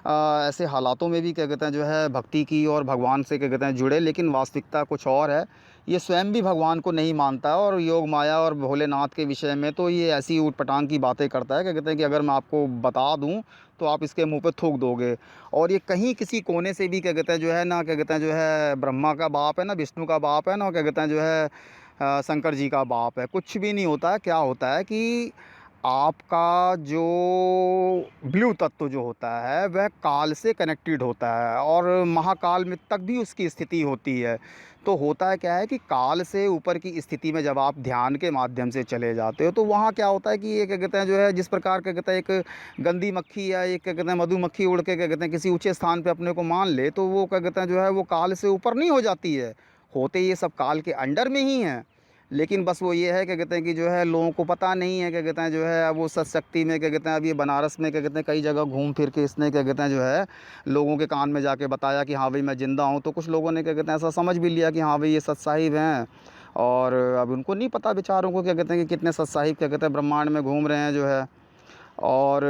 ऐसे हालातों में भी क्या कहते हैं जो है भक्ति की और भगवान से क्या कहते हैं जुड़े। लेकिन वास्तविकता कुछ और है, ये स्वयं भी भगवान को नहीं मानता है, और योग माया और भोलेनाथ के विषय में तो ये ऐसी ऊट पटांग की बातें करता है क्या कहते हैं कि अगर मैं आपको बता दूं तो आप इसके मुंह पे थूक दोगे। और ये कहीं किसी कोने से भी क्या कहते हैं जो है ना क्या कहते हैं जो है ब्रह्मा का बाप है ना विष्णु का बाप है ना क्या कहते हैं जो है शंकर जी का बाप है, कुछ भी नहीं होता है। क्या होता है कि आपका जो ब्लू तत्व जो होता है वह काल से कनेक्टेड होता है और महाकाल में तक भी उसकी स्थिति होती है। तो होता है क्या है कि काल से ऊपर की स्थिति में जब आप ध्यान के माध्यम से चले जाते हो तो वहाँ क्या होता है कि ये क्या कहते हैं जो है, जिस प्रकार क्या कहते हैं एक गंदी मक्खी या एक क्या कहते हैं मधुमक्खी उड़ के क्या कहते हैं किसी ऊंचे स्थान पे अपने को मान ले, तो वो क्या कहते हैं जो है वो काल से ऊपर नहीं हो जाती है। होते ये सब काल के अंडर में ही हैं। लेकिन बस वो ये है क्या कहते हैं कि जो है लोगों को पता नहीं है क्या कहते हैं जो है, अब वो सतशक्ति में क्या कहते हैं, अब ये बनारस में क्या कहते हैं कई जगह घूम फिर के इसने क्या कहते हैं जो है लोगों के कान में जाके बताया कि हाँ भाई मैं ज़िंदा हूँ। तो कुछ लोगों ने क्या कहते हैं ऐसा समझ भी लिया कि हाँ भाई ये सत साहिब हैं। और अब उनको नहीं पता बेचारों को क्या कहते हैं कि कितने सत साहिब क्या कहते हैं ब्रह्मांड में घूम रहे हैं जो है। और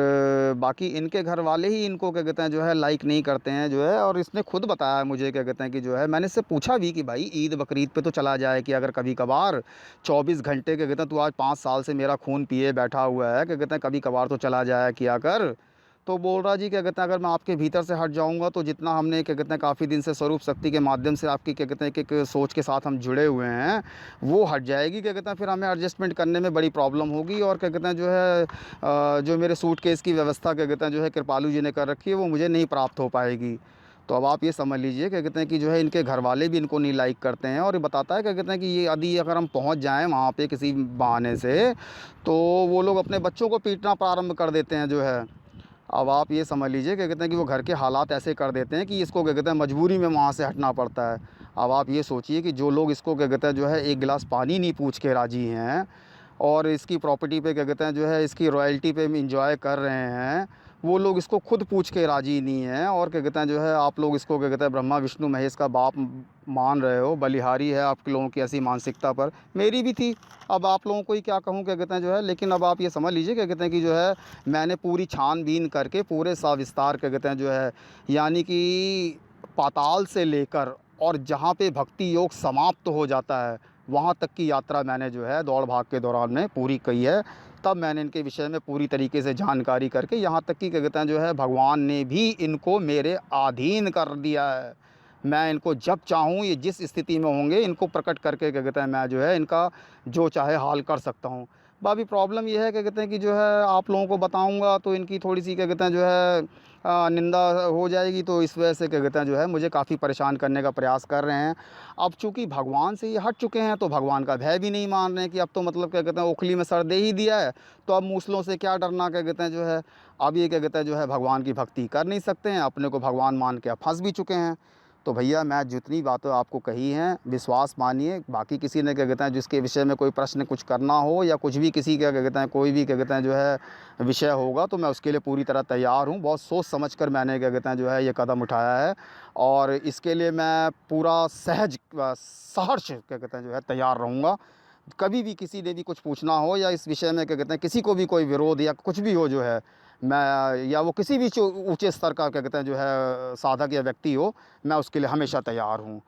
बाकी इनके घर वाले ही इनको क्या कहते हैं जो है लाइक नहीं करते हैं जो है। और इसने खुद बताया मुझे क्या कहते हैं कि जो है, मैंने इससे पूछा भी कि भाई ईद बकरीद पे तो चला जाए कि अगर कभी कभार 24 घंटे क्या कहते हैं, तू आज 5 साल से मेरा खून पिए बैठा हुआ है क्या कहते हैं, कभी कभार तो चला जाया किया कर। तो बोल रहा जी क्या कहते हैं, अगर मैं आपके भीतर से हट जाऊंगा तो जितना हमने क्या कहते हैं काफ़ी दिन से स्वरूप शक्ति के माध्यम से आपकी क्या कहते हैं एक एक सोच के साथ हम जुड़े हुए हैं, वो हट जाएगी क्या कहते हैं। फिर हमें एडजस्टमेंट करने में बड़ी प्रॉब्लम होगी और क्या कहते हैं जो है जो मेरे सूटकेस की व्यवस्था क्या कहते हैं जो है कृपालू जी ने कर रखी है, वो मुझे नहीं प्राप्त हो पाएगी। तो अब आप ये समझ लीजिए क्या कहते हैं कि जो है इनके घर वाले भी इनको नहीं लाइक करते हैं। और ये बताता है क्या कहते हैं कि ये यदि अगर हम पहुंच जाएं वहाँ पे किसी बहाने से, तो वो लोग अपने बच्चों को पीटना प्रारंभ कर देते हैं जो है। अब आप ये समझ लीजिए क्या कहते हैं कि वो घर के हालात ऐसे कर देते हैं कि इसको क्या कहते हैं मजबूरी में वहाँ से हटना पड़ता है। अब आप ये सोचिए कि जो लोग इसको क्या कहते हैं जो है एक गिलास पानी नहीं पूछ के राज़ी हैं और इसकी प्रॉपर्टी पे क्या कहते हैं जो है इसकी रॉयल्टी पे इंजॉय कर रहे हैं, वो लोग इसको खुद पूछ के राज़ी नहीं हैं। और क्या कहते हैं जो है आप लोग इसको क्या कहते हैं ब्रह्मा विष्णु महेश का बाप मान रहे हो, बलिहारी है आपके लोगों की ऐसी मानसिकता पर, मेरी भी थी। अब आप लोगों को ही क्या कहूँ क्या कहते हैं जो है। लेकिन अब आप ये समझ लीजिए क्या कहते हैं कि जो है मैंने पूरी छानबीन करके पूरे सविस्तार क्या कहते हैं जो है, यानी कि पाताल से लेकर और जहाँ पे भक्ति योग समाप्त हो जाता है वहाँ तक की यात्रा मैंने जो है दौड़ भाग के दौरान में पूरी की है। तब मैंने इनके विषय में पूरी तरीके से जानकारी करके यहाँ तक कि क्या कहते हैं जो है भगवान ने भी इनको मेरे अधीन कर दिया है। मैं इनको जब चाहूँ, ये जिस स्थिति में होंगे, इनको प्रकट करके क्या कहते हैं मैं जो है इनका जो चाहे हाल कर सकता हूँ। अभी प्रॉब्लम ये है क्या कहते हैं कि जो है आप लोगों को बताऊंगा तो इनकी थोड़ी सी क्या कहते हैं जो है निंदा हो जाएगी। तो इस वजह से क्या कहते हैं जो है मुझे काफ़ी परेशान करने का प्रयास कर रहे हैं। अब चूँकि भगवान से ये हट चुके हैं तो भगवान का भय भी नहीं मान रहे हैं कि अब तो मतलब क्या कहते हैं ओखली में सर दे ही दिया है, तो अब मूसलों से क्या डरना क्या कहते हैं जो है। अब ये क्या कहते हैं जो है भगवान की भक्ति कर नहीं सकते हैं, अपने को भगवान मान के अब फंस भी चुके हैं। तो भैया मैं जितनी बातें आपको कही हैं विश्वास मानिए। बाकी किसी ने क्या कहते हैं जिसके विषय में कोई प्रश्न कुछ करना हो या कुछ भी किसी का क्या कहते हैं कोई भी क्या कहते हैं जो है विषय होगा, तो मैं उसके लिए पूरी तरह तैयार हूँ। बहुत सोच समझ कर मैंने क्या कहते हैं जो है ये कदम उठाया है और इसके लिए मैं पूरा सहर्ष क्या कहते हैं जो है तैयार रहूँगा। कभी भी किसी ने भी कुछ पूछना हो या इस विषय में क्या कहते हैं किसी को भी कोई विरोध या कुछ भी हो जो है, मैं या वो किसी भी ऊंचे स्तर का क्या कहते हैं जो है साधक या व्यक्ति हो, मैं उसके लिए हमेशा तैयार हूँ।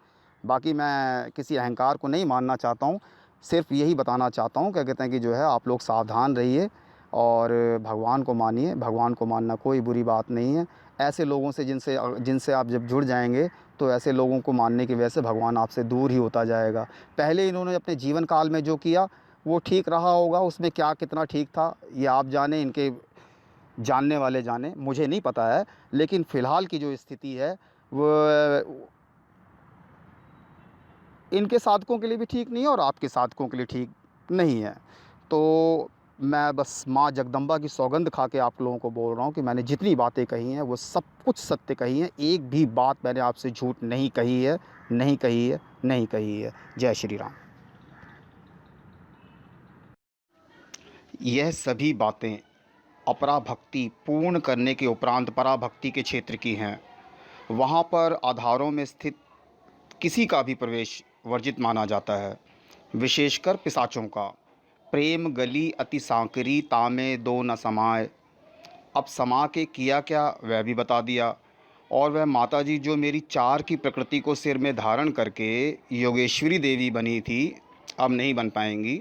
बाकी मैं किसी अहंकार को नहीं मानना चाहता हूँ, सिर्फ यही बताना चाहता हूँ क्या कहते हैं कि जो है आप लोग सावधान रहिए और भगवान को मानिए। भगवान को मानना कोई बुरी बात नहीं है। ऐसे लोगों से जिनसे जिनसे आप जब जुड़ जाएंगे तो ऐसे लोगों को मानने की वजह से भगवान आपसे दूर ही होता जाएगा। पहले इन्होंने अपने जीवन काल में जो किया वो ठीक रहा होगा, उसमें क्या कितना ठीक था ये आप जाने, इनके जानने वाले जाने, मुझे नहीं पता है। लेकिन फ़िलहाल की जो स्थिति है वो इनके साधकों के लिए भी ठीक नहीं है और आपके साधकों के लिए ठीक नहीं है। तो मैं बस माँ जगदम्बा की सौगंध खा के आप लोगों को बोल रहा हूँ कि मैंने जितनी बातें कही हैं वो सब कुछ सत्य कही हैं। एक भी बात मैंने आपसे झूठ नहीं कही है, नहीं कही है, नहीं कही है। जय श्री राम। यह सभी बातें अपराभक्ति पूर्ण करने के उपरांत पराभक्ति के क्षेत्र की हैं। वहाँ पर आधारों में स्थित किसी का भी प्रवेश वर्जित माना जाता है, विशेषकर पिशाचों का। प्रेम गली अति सांकरी तामे दो न समाए। अब समा के किया क्या वह भी बता दिया। और वह माताजी जो मेरी चार की प्रकृति को सिर में धारण करके योगेश्वरी देवी बनी थी, अब नहीं बन पाएंगी।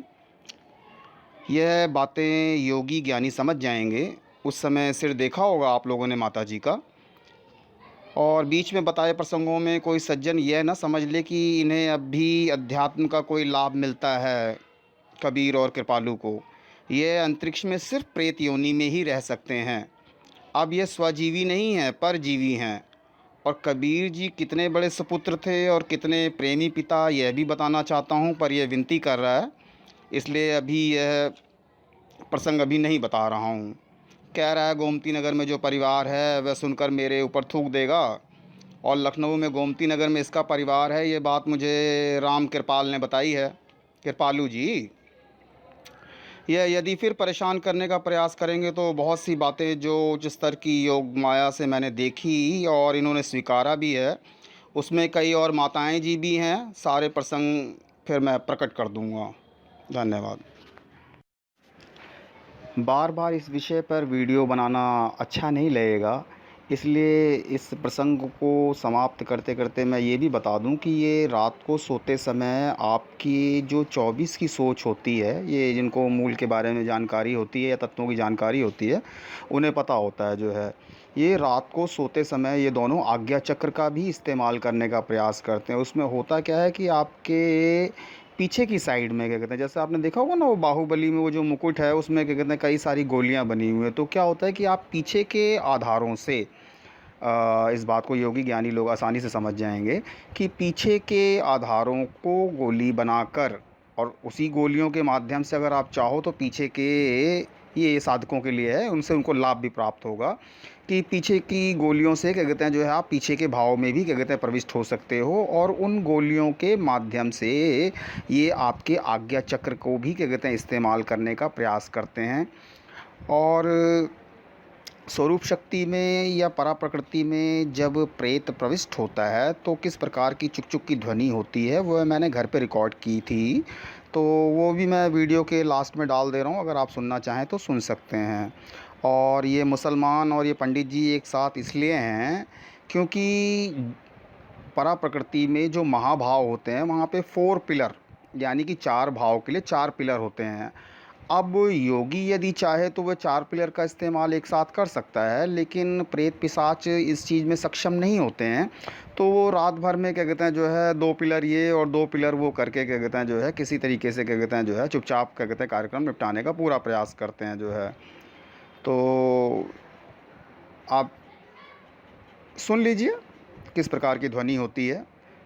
यह बातें योगी ज्ञानी समझ जाएंगे। उस समय सिर देखा होगा आप लोगों ने माताजी का। और बीच में बताए प्रसंगों में कोई सज्जन यह ना समझ ले कि इन्हें अब भी अध्यात्म का कोई लाभ मिलता है, कबीर और कृपालु को। ये अंतरिक्ष में सिर्फ प्रेत योनि में ही रह सकते हैं। अब ये स्वजीवी नहीं हैं, परजीवी हैं। और कबीर जी कितने बड़े सुपुत्र थे और कितने प्रेमी पिता, यह भी बताना चाहता हूँ, पर यह विनती कर रहा है, इसलिए अभी यह प्रसंग अभी नहीं बता रहा हूँ। कह रहा है गोमती नगर में जो परिवार है वह सुनकर मेरे ऊपर थूक देगा, और लखनऊ में गोमती नगर में इसका परिवार है, ये बात मुझे राम कृपाल ने बताई है, कृपालू जी। यह यदि फिर परेशान करने का प्रयास करेंगे तो बहुत सी बातें जो जिस स्तर की योग माया से मैंने देखी और इन्होंने स्वीकारा भी है, उसमें कई और माताएं जी भी हैं। सारे प्रसंग फिर मैं प्रकट कर दूंगा। धन्यवाद। बार बार इस विषय पर वीडियो बनाना अच्छा नहीं लगेगा, इसलिए इस प्रसंग को समाप्त करते करते मैं ये भी बता दूं कि ये रात को सोते समय आपकी जो 24 की सोच होती है, ये जिनको मूल के बारे में जानकारी होती है या तत्वों की जानकारी होती है, उन्हें पता होता है जो है, ये रात को सोते समय ये दोनों आज्ञा चक्र का भी इस्तेमाल करने का प्रयास करते हैं। उसमें होता क्या है कि आपके पीछे की साइड में क्या कहते हैं, जैसे आपने देखा होगा ना, वो बाहुबली में वो जो मुकुट है उसमें क्या कहते हैं कई सारी गोलियां बनी हुई हैं। तो क्या होता है कि आप पीछे के आधारों से इस बात को योगी ज्ञानी लोग आसानी से समझ जाएंगे कि पीछे के आधारों को गोली बनाकर, और उसी गोलियों के माध्यम से अगर आप चाहो तो पीछे के, ये साधकों के लिए है, उनसे उनको लाभ भी प्राप्त होगा कि पीछे की गोलियों से क्या कहते हैं जो है आप पीछे के भाव में भी क्या कहते हैं प्रविष्ट हो सकते हो, और उन गोलियों के माध्यम से ये आपके आज्ञा चक्र को भी क्या कहते हैं इस्तेमाल करने का प्रयास करते हैं। और स्वरूप शक्ति में या परा प्रकृति में जब प्रेत प्रविष्ट होता है तो किस प्रकार की चुक चुक की ध्वनि होती है, वो मैंने घर पे रिकॉर्ड की थी, तो वो भी मैं वीडियो के लास्ट में डाल दे रहा हूँ, अगर आप सुनना चाहें तो सुन सकते हैं। और ये मुसलमान और ये पंडित जी एक साथ इसलिए हैं क्योंकि परा प्रकृति में जो महाभाव होते हैं वहाँ पे 4 पिलर, यानी कि 4 भाव के लिए 4 पिलर होते हैं। अब योगी यदि चाहे तो वह 4 पिलर का इस्तेमाल एक साथ कर सकता है, लेकिन प्रेत पिशाच इस चीज़ में सक्षम नहीं होते हैं, तो वो रात भर में क्या कहते हैं जो है 2 पिलर ये और 2 पिलर वो करके क्या कहते हैं जो है किसी तरीके से क्या कहते हैं जो है चुपचाप क्या कहते हैं कार्यक्रम निपटाने का पूरा प्रयास करते हैं जो है। तो आप सुन लीजिए किस प्रकार की ध्वनि होती है।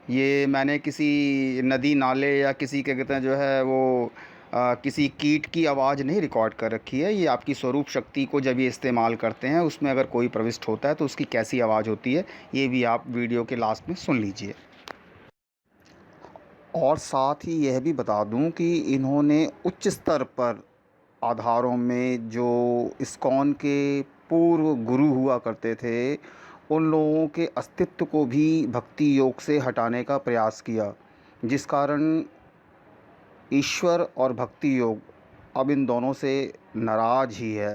ये मैंने किसी नदी नाले या किसी क्या कहते हैं जो है वो किसी कीट की आवाज़ नहीं रिकॉर्ड कर रखी है। ये आपकी स्वरूप शक्ति को जब ये इस्तेमाल करते हैं उसमें अगर कोई प्रविष्ट होता है तो उसकी कैसी आवाज़ होती है, ये भी आप वीडियो के लास्ट में सुन लीजिए। और साथ ही यह भी बता दूं कि इन्होंने उच्च स्तर पर आधारों में जो इस्कॉन के पूर्व गुरु हुआ करते थे, उन लोगों के अस्तित्व को भी भक्ति योग से हटाने का प्रयास किया, जिस कारण ईश्वर और भक्ति योग अब इन दोनों से नाराज़ ही है।